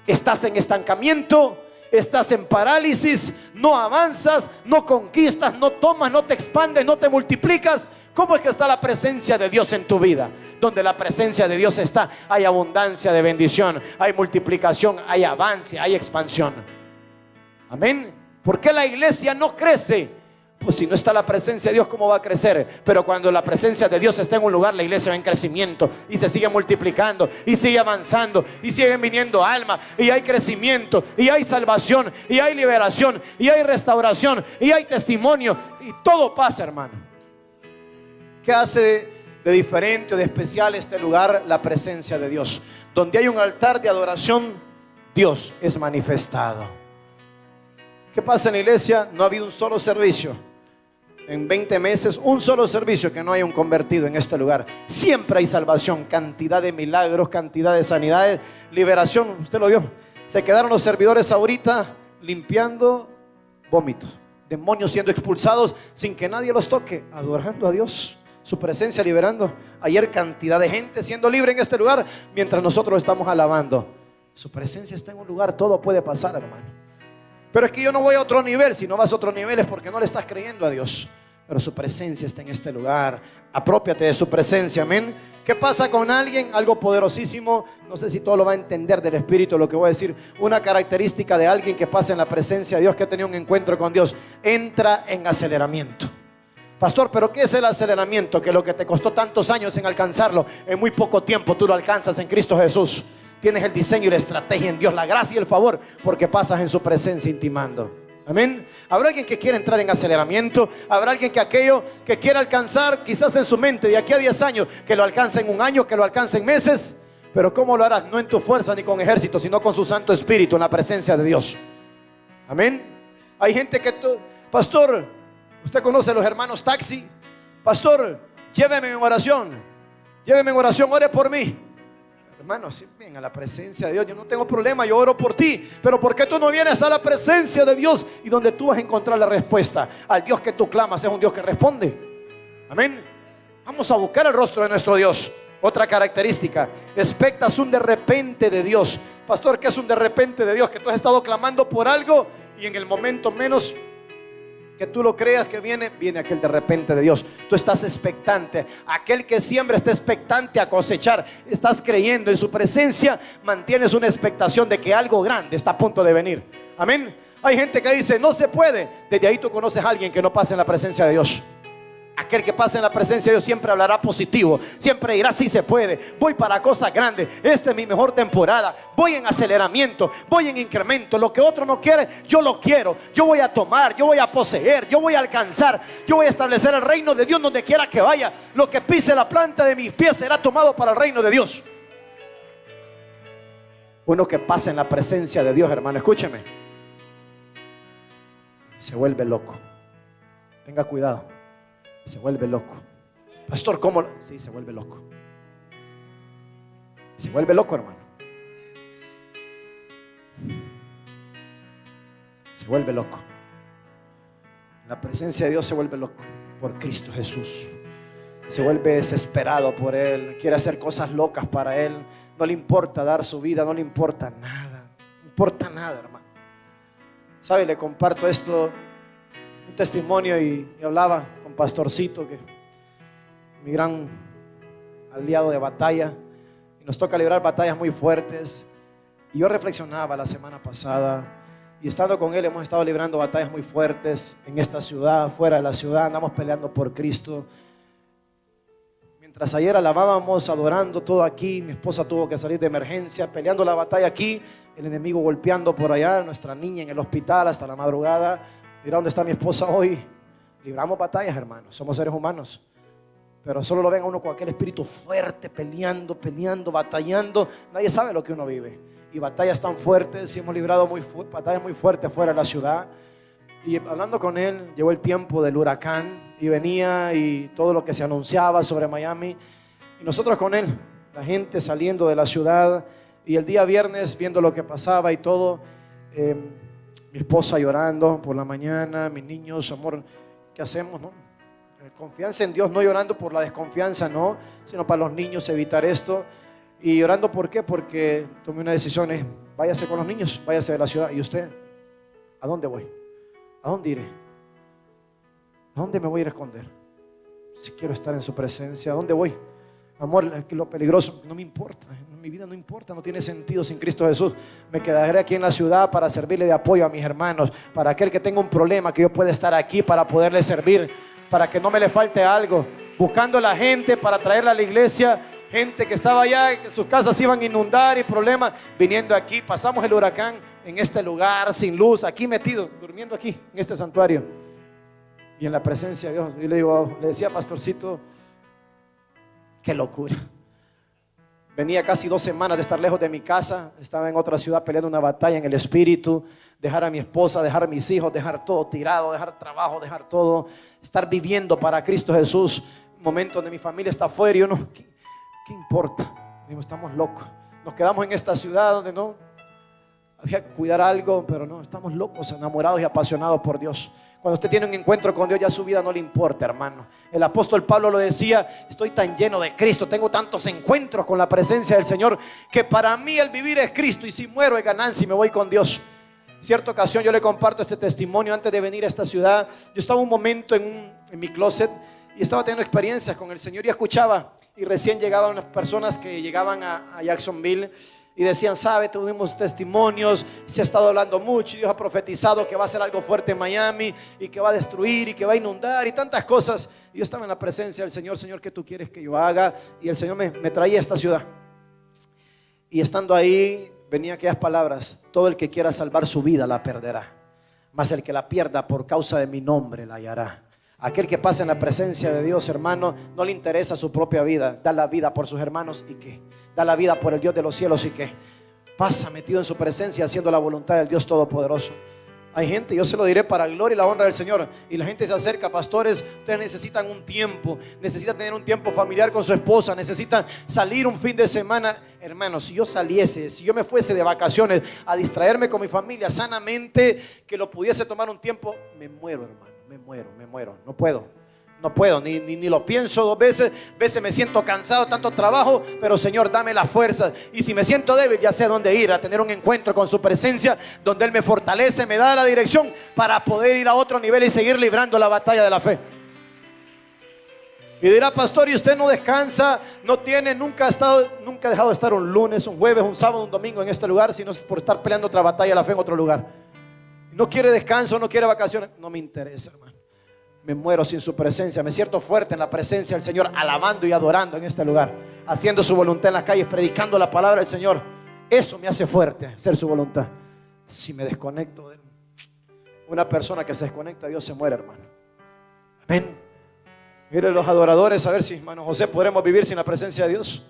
¿Estás en estancamiento? ¿Estás en parálisis? ¿No avanzas? ¿No conquistas? ¿No tomas? ¿No te expandes? ¿No te multiplicas? ¿Cómo es que está la presencia de Dios en tu vida? Donde la presencia de Dios está, hay abundancia de bendición, hay multiplicación, hay avance, hay expansión. Amén. ¿Por qué la iglesia no crece? Pues si no está la presencia de Dios, ¿cómo va a crecer? Pero cuando la presencia de Dios está en un lugar, la iglesia va en crecimiento y se sigue multiplicando y sigue avanzando y siguen viniendo almas y hay crecimiento y hay salvación y hay liberación y hay restauración y hay testimonio y todo pasa, hermano. ¿Qué hace de diferente o de especial este lugar? La presencia de Dios. Donde hay un altar de adoración, Dios es manifestado. ¿Qué pasa en la iglesia? No ha habido un solo servicio en 20 meses, un solo servicio que no haya un convertido en este lugar. Siempre hay salvación, cantidad de milagros, cantidad de sanidades, liberación. Usted lo vio, se quedaron los servidores ahorita limpiando vómitos, demonios siendo expulsados sin que nadie los toque, adorando a Dios, su presencia liberando. Ayer cantidad de gente siendo libre en este lugar mientras nosotros estamos alabando. Su presencia está en un lugar, todo puede pasar, hermano. Pero es que yo no voy a otro nivel. Si no vas a otro nivel es porque no le estás creyendo a Dios. Pero su presencia está en este lugar. Aprópiate de su presencia, amén. ¿Qué pasa con alguien? Algo poderosísimo. No sé si todo lo va a entender del Espíritu lo que voy a decir. Una característica de alguien que pasa en la presencia de Dios, que ha tenido un encuentro con Dios, entra en aceleramiento. Pastor, ¿pero qué es el aceleramiento? Que lo que te costó tantos años en alcanzarlo, en muy poco tiempo tú lo alcanzas en Cristo Jesús. Tienes el diseño y la estrategia en Dios, la gracia y el favor, porque pasas en su presencia intimando. Amén. Habrá alguien que quiera entrar en aceleramiento. Habrá alguien que aquello que quiera alcanzar quizás en su mente de aquí a 10 años, que lo alcance en un año, que lo alcance en meses. Pero ¿cómo lo harás? No en tu fuerza ni con ejército, sino con su Santo Espíritu, en la presencia de Dios. Amén. Hay gente que pastor, usted conoce a los hermanos taxi. Pastor, lléveme en oración. Lléveme en oración, ore por mí. Hermano, si ven a la presencia de Dios, yo no tengo problema, yo oro por ti. Pero ¿por qué tú no vienes a la presencia de Dios? Y donde tú vas a encontrar la respuesta. Al Dios que tú clamas es un Dios que responde. Amén. Vamos a buscar el rostro de nuestro Dios. Otra característica, expectas un de repente de Dios. Pastor, ¿qué es un de repente de Dios? Que tú has estado clamando por algo y en el momento menos que tú lo creas que viene aquel de repente de Dios. Tú estás expectante. Aquel que siembra está expectante a cosechar. Estás creyendo en su presencia. Mantienes una expectación de que algo grande está a punto de venir. Amén. Hay gente que dice no se puede. Desde ahí tú conoces a alguien que no pasa en la presencia de Dios. Aquel que pasa en la presencia de Dios siempre hablará positivo. Siempre dirá sí se puede. Voy para cosas grandes. Esta es mi mejor temporada. Voy en aceleramiento. Voy en incremento. Lo que otro no quiere, yo lo quiero. Yo voy a tomar. Yo voy a poseer. Yo voy a alcanzar. Yo voy a establecer el reino de Dios donde quiera que vaya. Lo que pise la planta de mis pies será tomado para el reino de Dios. Uno que pasa en la presencia de Dios, hermano, escúcheme, se vuelve loco. Tenga cuidado. Se vuelve loco. Pastor, ¿cómo? Sí, se vuelve loco. Se vuelve loco, hermano. Se vuelve loco. La presencia de Dios se vuelve loco por Cristo Jesús. Se vuelve desesperado por Él. Quiere hacer cosas locas para Él. No le importa dar su vida. No le importa nada. No importa nada, hermano. ¿Sabe? Le comparto esto, un testimonio, y hablaba con Pastorcito, que mi gran aliado de batalla, y nos toca librar batallas muy fuertes. Y yo reflexionaba la semana pasada, y estando con él hemos estado librando batallas muy fuertes en esta ciudad, fuera de la ciudad. Andamos peleando por Cristo. Mientras ayer alabábamos, adorando todo aquí, mi esposa tuvo que salir de emergencia, peleando la batalla aquí, el enemigo golpeando por allá, nuestra niña en el hospital hasta la madrugada. Mira dónde está mi esposa hoy. Libramos batallas, hermanos, somos seres humanos. Pero solo lo ven a uno con aquel espíritu fuerte, peleando, batallando. Nadie sabe lo que uno vive. Y batallas tan fuertes, y hemos librado batallas muy fuertes fuera de la ciudad. Y hablando con él, llegó el tiempo del huracán y venía y todo lo que se anunciaba sobre Miami. Y nosotros con él, la gente saliendo de la ciudad, y el día viernes viendo lo que pasaba y todo, mi esposa llorando por la mañana, mis niños, amor, ¿qué hacemos, no? Confianza en Dios, no llorando por la desconfianza, no, sino para los niños evitar esto. Y llorando, ¿por qué? Porque tomé una decisión, váyase con los niños, váyase de la ciudad. ¿Y usted? ¿A dónde voy? ¿A dónde iré? ¿A dónde me voy a ir a esconder? Si quiero estar en su presencia, ¿a dónde voy? Amor, lo peligroso no me importa, mi vida no importa, no tiene sentido sin Cristo Jesús. Me quedaré aquí en la ciudad para servirle de apoyo a mis hermanos, para aquel que tenga un problema, que yo pueda estar aquí para poderle servir, para que no me le falte algo, buscando a la gente para traerla a la iglesia, gente que estaba allá, que sus casas se iban a inundar y problemas, viniendo aquí. Pasamos el huracán en este lugar sin luz, aquí metido, durmiendo aquí en este santuario y en la presencia de Dios. Y le decía, pastorcito, qué locura. Venía casi 2 semanas de estar lejos de mi casa, estaba en otra ciudad peleando una batalla en el espíritu, dejar a mi esposa, dejar a mis hijos, dejar todo tirado, dejar trabajo, dejar todo, estar viviendo para Cristo Jesús. Un momento donde mi familia está afuera y uno, ¿qué importa? Digo, estamos locos. Nos quedamos en esta ciudad donde no había que cuidar algo, pero no, estamos locos, enamorados y apasionados por Dios. Cuando usted tiene un encuentro con Dios, ya su vida no le importa, hermano. El apóstol Pablo lo decía, estoy tan lleno de Cristo, tengo tantos encuentros con la presencia del Señor, que para mí el vivir es Cristo, y si muero es ganancia y me voy con Dios. Cierta ocasión yo le comparto este testimonio. Antes de venir a esta ciudad, yo estaba un momento en mi closet y estaba teniendo experiencias con el Señor y escuchaba, y recién llegaban unas personas que llegaban a Jacksonville y decían, sabe, tuvimos testimonios, se ha estado hablando mucho, y Dios ha profetizado que va a hacer algo fuerte en Miami y que va a destruir y que va a inundar y tantas cosas. Y yo estaba en la presencia del Señor. Señor, ¿qué tú quieres que yo haga? Y el Señor me traía a esta ciudad. Y estando ahí, venían aquellas palabras: todo el que quiera salvar su vida la perderá, mas el que la pierda por causa de mi nombre la hallará. Aquel que pasa en la presencia de Dios, hermano, no le interesa su propia vida, da la vida por sus hermanos y qué, da la vida por el Dios de los cielos y qué, pasa metido en su presencia haciendo la voluntad del Dios Todopoderoso. Hay gente, yo se lo diré para gloria y la honra del Señor, y la gente se acerca: pastores, ustedes necesitan un tiempo, necesitan tener un tiempo familiar con su esposa, necesitan salir un fin de semana. Hermano, si yo saliese, si yo me fuese de vacaciones a distraerme con mi familia sanamente, que lo pudiese tomar un tiempo, me muero, hermano, me muero, no puedo, ni lo pienso 2 veces. A veces me siento cansado, tanto trabajo, pero Señor, dame las fuerzas. Y si me siento débil, ya sé a dónde ir, a tener un encuentro con su presencia, donde Él me fortalece, me da la dirección para poder ir a otro nivel y seguir librando la batalla de la fe. Y dirá: pastor, ¿y usted no descansa? No tiene, nunca ha dejado de estar un lunes, un jueves, un sábado, un domingo en este lugar, sino por estar peleando otra batalla de la fe en otro lugar. No quiere descanso, no quiere vacaciones. No me interesa, hermano. Me muero sin su presencia. Me siento fuerte en la presencia del Señor, alabando y adorando en este lugar, haciendo su voluntad en las calles, predicando la palabra del Señor. Eso me hace fuerte, hacer su voluntad. Si me desconecto de Él, una persona que se desconecta de Dios se muere, hermano. Amén. Mire los adoradores, a ver si, hermano José, podremos vivir sin la presencia de Dios.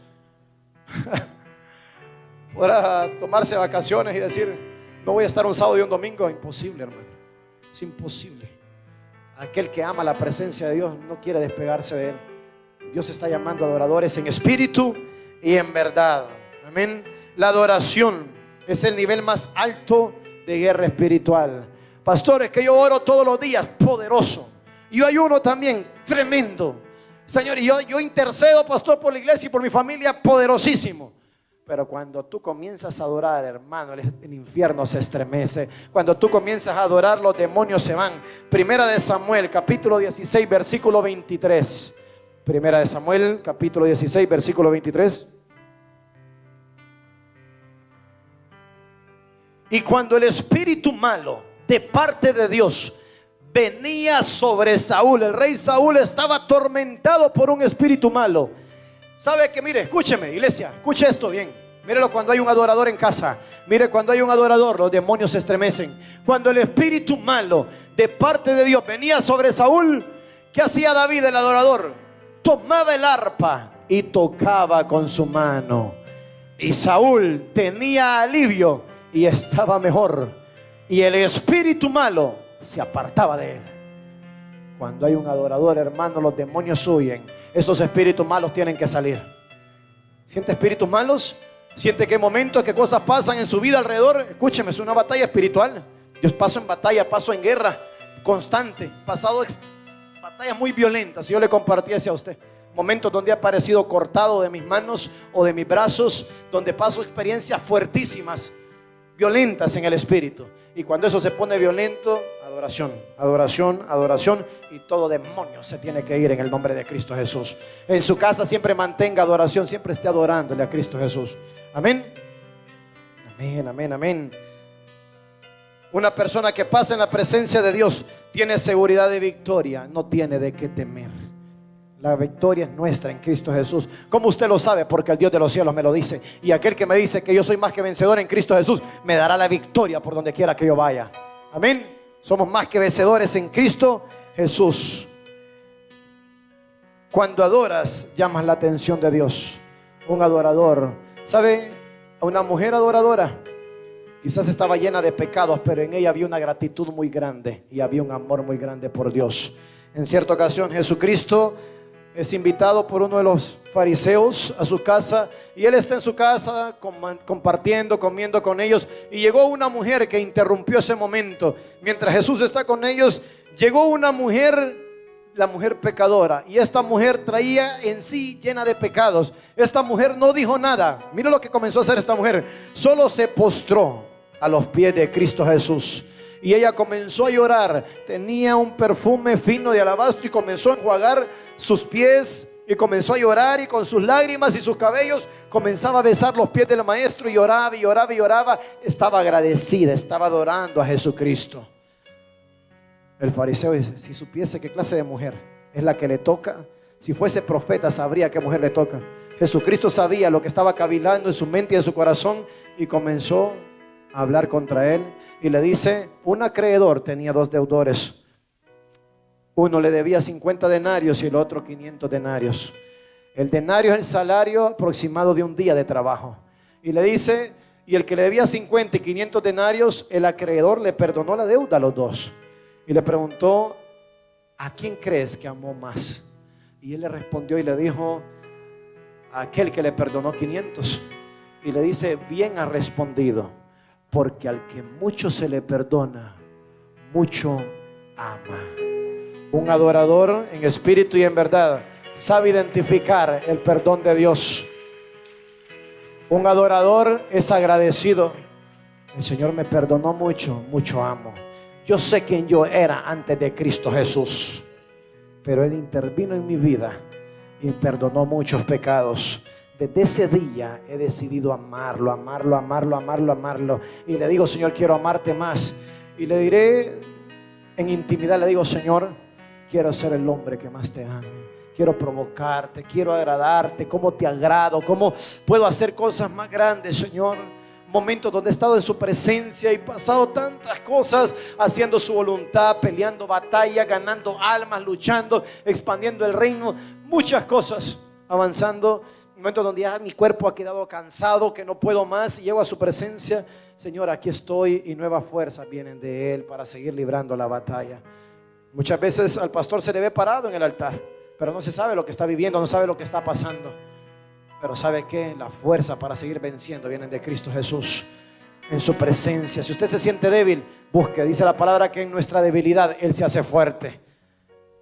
Podrá tomarse vacaciones y decir: no voy a estar un sábado y un domingo. Imposible, hermano, es imposible. Aquel que ama la presencia de Dios no quiere despegarse de Él. Dios está llamando a adoradores en espíritu y en verdad. Amén. La adoración es el nivel más alto de guerra espiritual. Pastores, que yo oro todos los días, poderoso. Y yo ayuno también, tremendo. Señor, y yo intercedo, pastor, por la iglesia y por mi familia, poderosísimo. Pero cuando tú comienzas a adorar, hermano, el infierno se estremece. Cuando tú comienzas a adorar, los demonios se van. Primera de Samuel, capítulo 16, versículo 23. Primera de Samuel, capítulo 16, versículo 23. Y cuando el espíritu malo de parte de Dios venía sobre Saúl, el rey Saúl estaba atormentado por un espíritu malo. ¿Sabe que? Mire, escúcheme, iglesia, escuche esto bien. Mírelo cuando hay un adorador en casa. Mire, cuando hay un adorador, los demonios se estremecen. Cuando el espíritu malo de parte de Dios venía sobre Saúl, ¿qué hacía David, el adorador? Tomaba el arpa y tocaba con su mano. Y Saúl tenía alivio y estaba mejor. Y el espíritu malo se apartaba de él. Cuando hay un adorador, hermano, los demonios huyen. Esos espíritus malos tienen que salir. ¿Siente espíritus malos? ¿Siente que hay momentos, que cosas pasan en su vida alrededor? Escúcheme, es una batalla espiritual. Yo paso en batalla, paso en guerra constante, pasado batallas muy violentas. Yo le compartí a usted momentos donde ha parecido cortado de mis manos o de mis brazos, donde paso experiencias fuertísimas, violentas en el espíritu. Y cuando eso se pone violento, adoración, adoración, adoración, y todo demonio se tiene que ir en el nombre de Cristo Jesús. En su casa siempre mantenga adoración, siempre esté adorándole a Cristo Jesús. Amén. Amén, amén, amén. Una persona que pasa en la presencia de Dios tiene seguridad de victoria, no tiene de qué temer. La victoria es nuestra en Cristo Jesús. ¿Cómo usted lo sabe? Porque el Dios de los cielos me lo dice. Y aquel que me dice que yo soy más que vencedor en Cristo Jesús, me dará la victoria por donde quiera que yo vaya. Amén. Somos más que vencedores en Cristo Jesús. Cuando adoras, llamas la atención de Dios. Un adorador, ¿sabe? Una mujer adoradora quizás estaba llena de pecados, pero en ella había una gratitud muy grande y había un amor muy grande por Dios. En cierta ocasión Jesucristo es invitado por uno de los fariseos a su casa, y él está en su casa compartiendo, comiendo con ellos, y llegó una mujer que interrumpió ese momento. Mientras Jesús está con ellos, llegó una mujer, la mujer pecadora, y esta mujer traía en sí llena de pecados. Esta mujer no dijo nada. Mira lo que comenzó a hacer esta mujer. Solo se postró a los pies de Cristo Jesús. Y ella comenzó a llorar. Tenía un perfume fino de alabastro y comenzó a enjuagar sus pies y comenzó a llorar, y con sus lágrimas y sus cabellos comenzaba a besar los pies del maestro, y lloraba y lloraba y lloraba. Estaba agradecida, estaba adorando a Jesucristo. El fariseo dice: si supiese qué clase de mujer es la que le toca, si fuese profeta sabría qué mujer le toca. Jesucristo sabía lo que estaba cavilando en su mente y en su corazón, y comenzó a hablar contra él. Y le dice: un acreedor tenía 2 deudores. Uno le debía 50 denarios y el otro 500 denarios. El denario es el salario aproximado de un día de trabajo. Y le dice, y el que le debía 50 y 500 denarios, el acreedor le perdonó la deuda a los dos. Y le preguntó: ¿a quién crees que amó más? Y él le respondió y le dijo: a aquel que le perdonó 500. Y le dice: bien ha respondido, porque al que mucho se le perdona, mucho ama. Un adorador en espíritu y en verdad sabe identificar el perdón de Dios. Un adorador es agradecido. El Señor me perdonó mucho, mucho amo. Yo sé quién yo era antes de Cristo Jesús, pero Él intervino en mi vida y perdonó muchos pecados. Desde ese día he decidido amarlo, amarlo, amarlo, amarlo, amarlo. Y le digo: Señor, quiero amarte más. Y le diré en intimidad, le digo: Señor, quiero ser el hombre que más te ame. Quiero provocarte, quiero agradarte. ¿Cómo te agrado? ¿Cómo puedo hacer cosas más grandes, Señor? Momentos donde he estado en su presencia y pasado tantas cosas, haciendo su voluntad, peleando batalla, ganando almas, luchando, expandiendo el reino. Muchas cosas, avanzando. Momentos donde ya mi cuerpo ha quedado cansado, que no puedo más, y llego a su presencia. Señor, aquí estoy, y nuevas fuerzas vienen de Él para seguir librando la batalla. Muchas veces al pastor se le ve parado en el altar, pero no se sabe lo que está viviendo, no sabe lo que está pasando. Pero ¿sabe qué? La fuerza para seguir venciendo vienen de Cristo Jesús, en su presencia. Si usted se siente débil, busque. Dice la palabra que en nuestra debilidad Él se hace fuerte.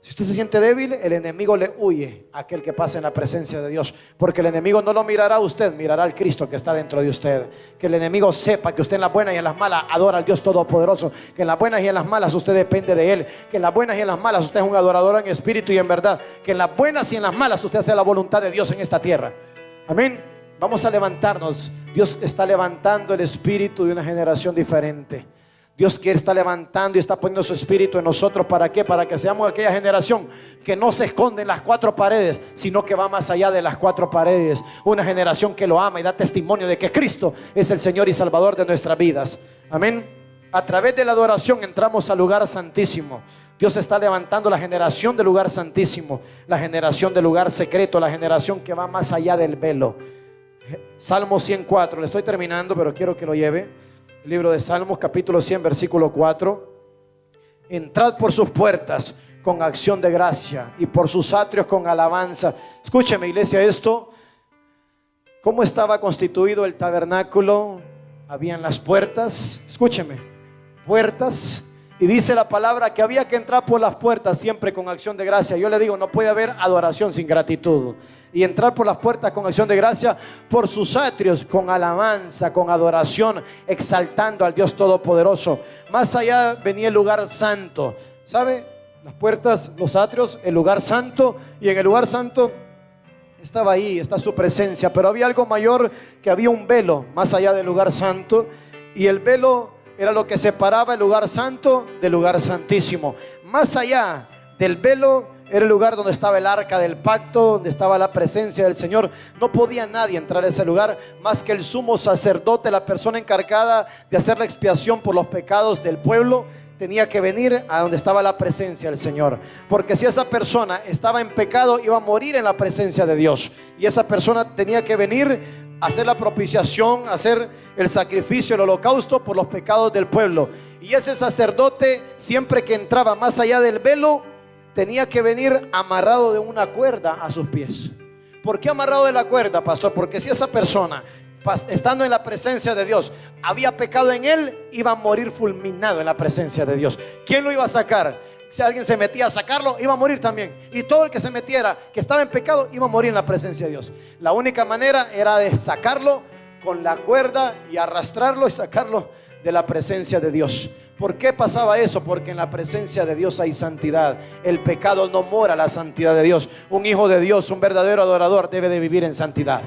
Si usted se siente débil, el enemigo le huye a aquel que pasa en la presencia de Dios, porque el enemigo no lo mirará a usted, mirará al Cristo que está dentro de usted. Que el enemigo sepa que usted en las buenas y en las malas adora al Dios Todopoderoso, que en las buenas y en las malas usted depende de Él, que en las buenas y en las malas usted es un adorador en espíritu y en verdad, que en las buenas y en las malas usted hace la voluntad de Dios en esta tierra. Amén. Vamos a levantarnos. Dios está levantando el espíritu de una generación diferente. Dios quiere, está levantando y está poniendo su espíritu en nosotros. ¿Para qué? Para que seamos aquella generación que no se esconde en las 4 paredes, sino que va más allá de las 4 paredes. Una generación que lo ama y da testimonio de que Cristo es el Señor y Salvador de nuestras vidas. Amén. A través de la adoración entramos al lugar santísimo. Dios está levantando la generación del lugar santísimo, la generación del lugar secreto, la generación que va más allá del velo. Salmo 104, le estoy terminando, pero quiero que lo lleve. El libro de Salmos, capítulo 100, versículo 4. Entrad por sus puertas con acción de gracia y por sus atrios con alabanza. Escúcheme, iglesia, esto. ¿Cómo estaba constituido el tabernáculo? Habían las puertas, escúcheme, puertas. Y dice la palabra que había que entrar por las puertas siempre con acción de gracia. Yo le digo, no puede haber adoración sin gratitud. Y entrar por las puertas con acción de gracia, por sus atrios con alabanza, con adoración, exaltando al Dios Todopoderoso. Más allá venía el lugar santo. ¿Sabe? Las puertas, los atrios, el lugar santo. Y en el lugar santo estaba ahí, está su presencia. Pero había algo mayor, que había un velo más allá del lugar santo. Y el velo era lo que separaba el lugar santo del lugar santísimo. Más allá del velo era el lugar donde estaba el arca del pacto, donde estaba la presencia del Señor. No podía nadie entrar a ese lugar más que el sumo sacerdote, la persona encargada de hacer la expiación por los pecados del pueblo. Tenía que venir a donde estaba la presencia del Señor, porque si esa persona estaba en pecado, iba a morir en la presencia de Dios. Y esa persona tenía que venir hacer la propiciación, hacer el sacrificio, el holocausto por los pecados del pueblo. Y ese sacerdote, siempre que entraba más allá del velo, tenía que venir amarrado de una cuerda a sus pies. ¿Por qué amarrado de la cuerda, pastor? Porque si esa persona, estando en la presencia de Dios, había pecado en él, iba a morir fulminado en la presencia de Dios. ¿Quién lo iba a sacar? Si alguien se metía a sacarlo, iba a morir también. Y todo el que se metiera, que estaba en pecado, iba a morir en la presencia de Dios. La única manera era de sacarlo con la cuerda y arrastrarlo y sacarlo de la presencia de Dios. ¿Por qué pasaba eso? Porque en la presencia de Dios hay santidad. El pecado no mora la santidad de Dios. Un hijo de Dios, un verdadero adorador, debe de vivir en santidad.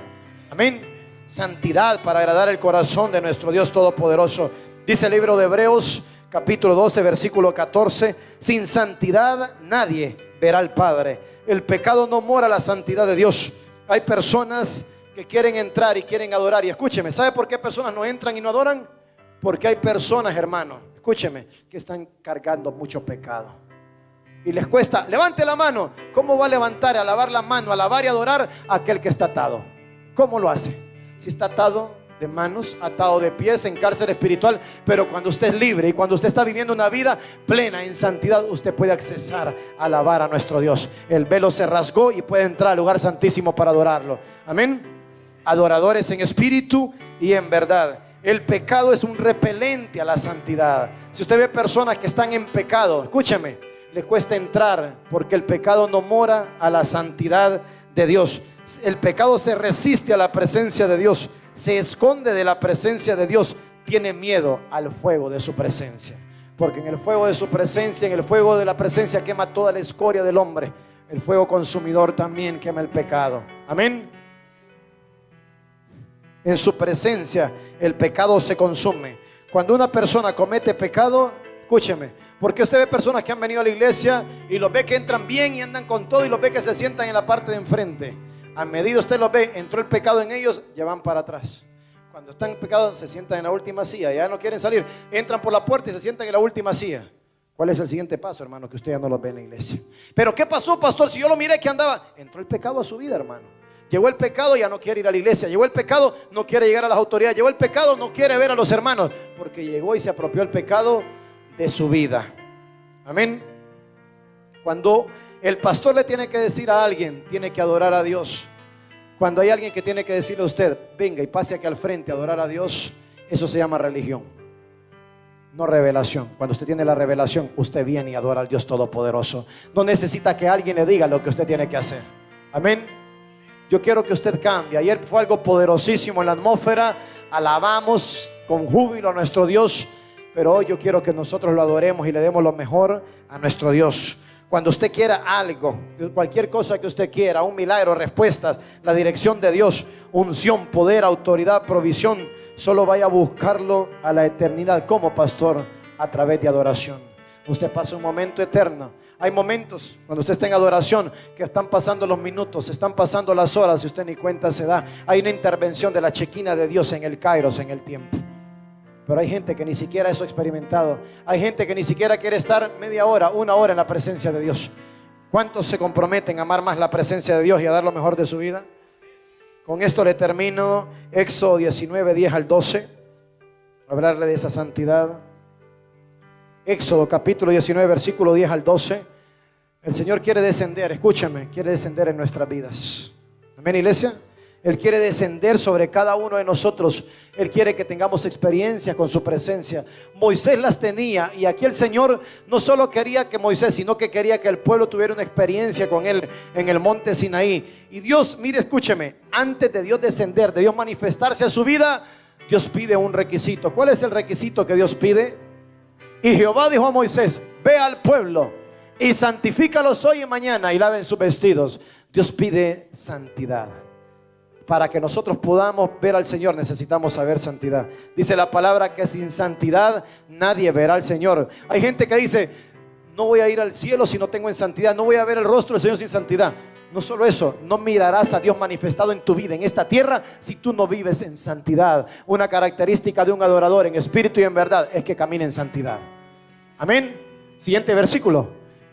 Amén. Santidad para agradar el corazón de nuestro Dios Todopoderoso. Dice el libro de Hebreos, capítulo 12, versículo 14: sin santidad nadie verá al Padre. El pecado no mora la santidad de Dios. Hay personas que quieren entrar y quieren adorar. Y escúcheme, ¿sabe por qué personas no entran y no adoran? Porque hay personas, hermano, escúcheme, que están cargando mucho pecado. Y les cuesta, levante la mano. ¿Cómo va a levantar, a lavar la mano, a lavar y adorar a aquel que está atado? ¿Cómo lo hace? Si está atado de manos, atado de pies, en cárcel espiritual. Pero cuando usted es libre y cuando usted está viviendo una vida plena en santidad, usted puede accesar a alabar a nuestro Dios. El velo se rasgó y puede entrar al lugar santísimo para adorarlo. Amén. Adoradores en espíritu y en verdad. El pecado es un repelente a la santidad. Si usted ve personas que están en pecado, escúcheme, le cuesta entrar, porque el pecado no mora a la santidad de Dios. El pecado se resiste a la presencia de Dios, se esconde de la presencia de Dios, tiene miedo al fuego de su presencia, porque en el fuego de su presencia, en el fuego de la presencia, quema toda la escoria del hombre. El fuego consumidor también quema el pecado. Amén. En su presencia el pecado se consume. Cuando una persona comete pecado, escúcheme, porque usted ve personas que han venido a la iglesia y los ve que entran bien y andan con todo, y los ve que se sientan en la parte de enfrente. A medida usted los ve, entró el pecado en ellos, ya van para atrás. Cuando están en pecado, se sientan en la última silla, ya no quieren salir. Entran por la puerta y se sientan en la última silla. ¿Cuál es el siguiente paso, hermano? Que usted ya no los ve en la iglesia. Pero ¿qué pasó, pastor? Si yo lo miré que andaba, entró el pecado a su vida, hermano. Llegó el pecado, ya no quiere ir a la iglesia. Llegó el pecado, no quiere llegar a las autoridades. Llegó el pecado, no quiere ver a los hermanos, porque llegó y se apropió el pecado de su vida. Amén. Cuando el pastor le tiene que decir a alguien, tiene que adorar a Dios. Cuando hay alguien que tiene que decirle a usted, venga y pase aquí al frente a adorar a Dios, eso se llama religión, no revelación. Cuando usted tiene la revelación, usted viene y adora al Dios Todopoderoso. No necesita que alguien le diga lo que usted tiene que hacer. Amén. Yo quiero que usted cambie. Ayer fue algo poderosísimo en la atmósfera. Alabamos con júbilo a nuestro Dios. Pero hoy yo quiero que nosotros lo adoremos y le demos lo mejor a nuestro Dios. Cuando usted quiera algo, cualquier cosa que usted quiera, un milagro, respuestas, la dirección de Dios, unción, poder, autoridad, provisión, solo vaya a buscarlo a la eternidad. ¿Cómo, pastor? A través de adoración. Usted pasa un momento eterno. Hay momentos cuando usted está en adoración que están pasando los minutos, están pasando las horas y usted ni cuenta se da. Hay una intervención de la chequina de Dios en el kairos, en el tiempo. Pero hay gente que ni siquiera eso ha experimentado. Hay gente que ni siquiera quiere estar media hora, una hora en la presencia de Dios. ¿Cuántos se comprometen a amar más la presencia de Dios y a dar lo mejor de su vida? Con esto le termino. Éxodo 19, 10 al 12. Hablarle de esa santidad. Éxodo capítulo 19, versículo 10 al 12. El Señor quiere descender, escúchame, quiere descender en nuestras vidas. Amén, iglesia. Él quiere descender sobre cada uno de nosotros. Él quiere que tengamos experiencia con su presencia. Moisés las tenía, y aquí el Señor no solo quería que Moisés, sino que quería que el pueblo tuviera una experiencia con él en el monte Sinaí. Y Dios, mire, escúcheme, antes de Dios descender, de Dios manifestarse a su vida, Dios pide un requisito. ¿Cuál es el requisito que Dios pide? Y Jehová dijo a Moisés: ve al pueblo y santifícalos hoy y mañana y laven sus vestidos. Dios pide santidad. Para que nosotros podamos ver al Señor necesitamos saber santidad. Dice la palabra que sin santidad nadie verá al Señor. Hay gente que dice: no voy a ir al cielo si no tengo en santidad, no voy a ver el rostro del Señor sin santidad. No solo eso, no mirarás a Dios manifestado en tu vida, en esta tierra, si tú no vives en santidad. Una característica de un adorador en espíritu y en verdad es que camine en santidad. Amén. Siguiente versículo.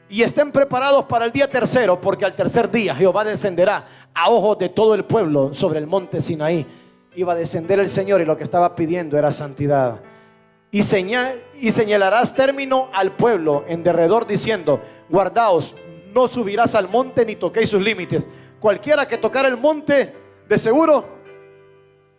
Y estén preparados para el día tercero, porque al tercer día Jehová descenderá a ojos de todo el pueblo sobre el monte Sinaí. Iba a descender el Señor, y lo que estaba pidiendo era santidad. Y señalarás término al pueblo en derredor, diciendo: guardaos, no subirás al monte ni toquéis sus límites. Cualquiera que tocara el monte, de seguro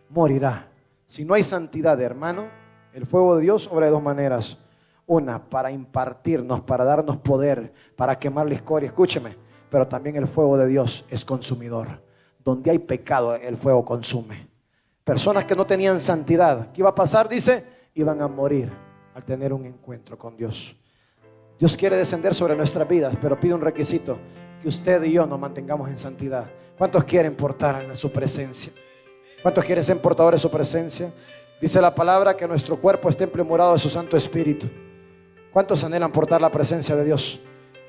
morirá. Si no hay santidad, hermano, el fuego de Dios obra de dos maneras. Una, para impartirnos, para darnos poder, para quemar la escoria. Escúcheme, pero también el fuego de Dios es consumidor. Donde hay pecado, el fuego consume. Personas que no tenían santidad, ¿qué iba a pasar? Dice: iban a morir al tener un encuentro con Dios. Dios quiere descender sobre nuestras vidas, pero pide un requisito: que usted y yo nos mantengamos en santidad. ¿Cuántos quieren portar en su presencia? ¿Cuántos quieren ser portadores de su presencia? Dice la palabra que nuestro cuerpo esté emplumurado de su Santo Espíritu. ¿Cuántos anhelan portar la presencia de Dios?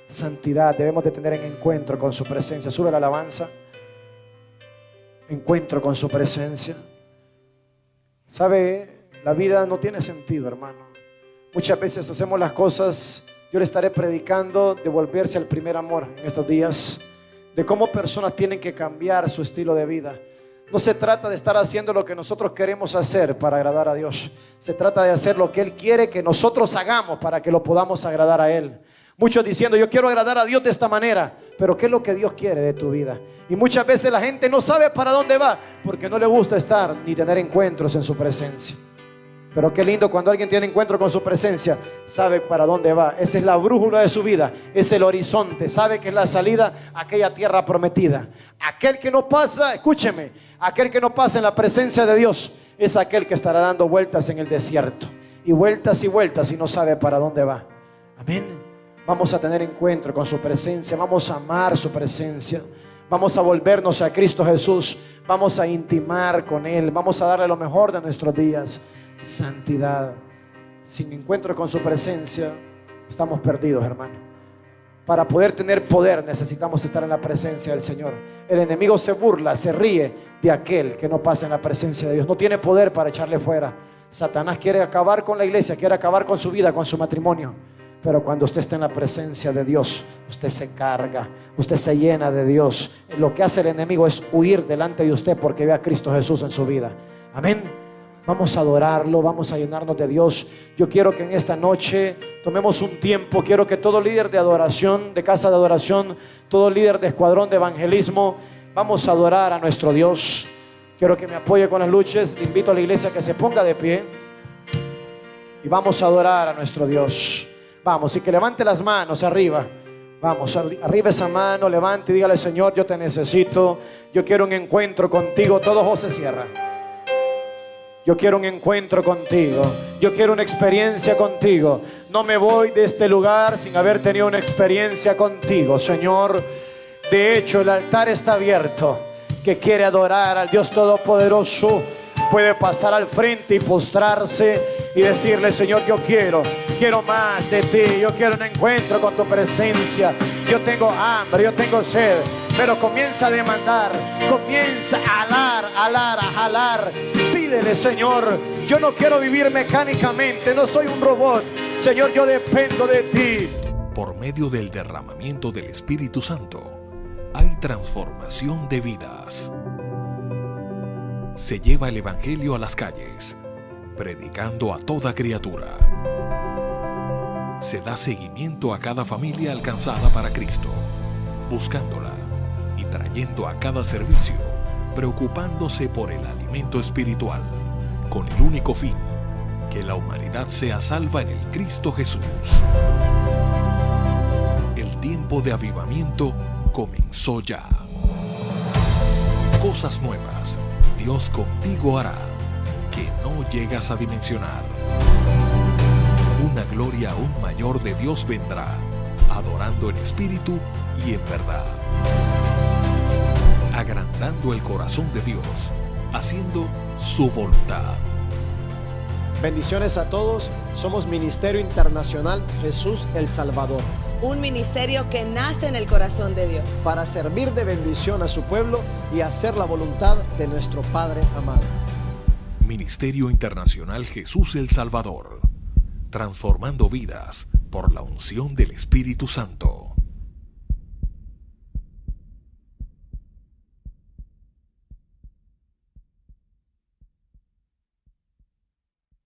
Santidad, debemos de tener en encuentro con su presencia. Sube la alabanza. Encuentro con su presencia. ¿Sabe? La vida no tiene sentido, hermano. Muchas veces hacemos las cosas. Yo le estaré predicando de volverse al primer amor en estos días, de cómo personas tienen que cambiar su estilo de vida. No se trata de estar haciendo lo que nosotros queremos hacer para agradar a Dios. Se trata de hacer lo que Él quiere que nosotros hagamos para que lo podamos agradar a Él. Muchos diciendo: yo quiero agradar a Dios de esta manera. Pero ¿qué es lo que Dios quiere de tu vida? Y muchas veces la gente no sabe para dónde va, porque no le gusta estar ni tener encuentros en su presencia. Pero qué lindo cuando alguien tiene encuentro con su presencia, sabe para dónde va. Esa es la brújula de su vida, es el horizonte. Sabe que es la salida a aquella tierra prometida. Aquel que no pasa, escúcheme, aquel que no pasa en la presencia de Dios es aquel que estará dando vueltas en el desierto, y vueltas y no sabe para dónde va. Amén. Vamos a tener encuentro con su presencia, vamos a amar su presencia, vamos a volvernos a Cristo Jesús, vamos a intimar con Él, vamos a darle lo mejor de nuestros días. Santidad. Sin encuentro con su presencia estamos perdidos, hermano. Para poder tener poder necesitamos estar en la presencia del Señor. El enemigo se burla, se ríe de aquel que no pasa en la presencia de Dios. No tiene poder para echarle fuera. Satanás quiere acabar con la iglesia, quiere acabar con su vida, con su matrimonio. Pero cuando usted está en la presencia de Dios, usted se carga, usted se llena de Dios. Lo que hace el enemigo es huir delante de usted porque ve a Cristo Jesús en su vida. Amén. Vamos a adorarlo, vamos a llenarnos de Dios. Yo quiero que en esta noche tomemos un tiempo. Quiero que todo líder de adoración, de casa de adoración, todo líder de escuadrón de evangelismo, vamos a adorar a nuestro Dios. Quiero que me apoye con las luces. Le invito a la iglesia que se ponga de pie y vamos a adorar a nuestro Dios. Vamos, y que levante las manos arriba. Vamos, arriba esa mano, levante y dígale: Señor, yo te necesito. Yo quiero un encuentro contigo. Todos ojos se cierran. Yo quiero un encuentro contigo. Yo quiero una experiencia contigo. No me voy de este lugar sin haber tenido una experiencia contigo, Señor. De hecho, el altar está abierto. Que quiere adorar al Dios Todopoderoso puede pasar al frente y postrarse y decirle: Señor, yo quiero más de ti. Yo quiero un encuentro con tu presencia. Yo tengo hambre, yo tengo sed. Pero comienza a demandar, comienza a jalar. Pídele: Señor, yo no quiero vivir mecánicamente, no soy un robot. Señor, yo dependo de ti. Por medio del derramamiento del Espíritu Santo, hay transformación de vidas. Se lleva el Evangelio a las calles, predicando a toda criatura. se da seguimiento a cada familia alcanzada para Cristo, buscándola y trayendo a cada servicio, preocupándose por el alimento espiritual, con el único fin, que la humanidad sea salva en el Cristo Jesús. El tiempo de avivamiento comenzó ya. Cosas nuevas Dios contigo hará, que no llegas a dimensionar. Una gloria aún mayor de Dios vendrá, adorando en espíritu y en verdad. Agrandando el corazón de Dios, haciendo su voluntad. Bendiciones a todos. Somos Ministerio Internacional Jesús el Salvador. Un ministerio que nace en el corazón de Dios. Para servir de bendición a su pueblo y hacer la voluntad de nuestro Padre amado. Ministerio Internacional Jesús el Salvador. Transformando vidas por la unción del Espíritu Santo.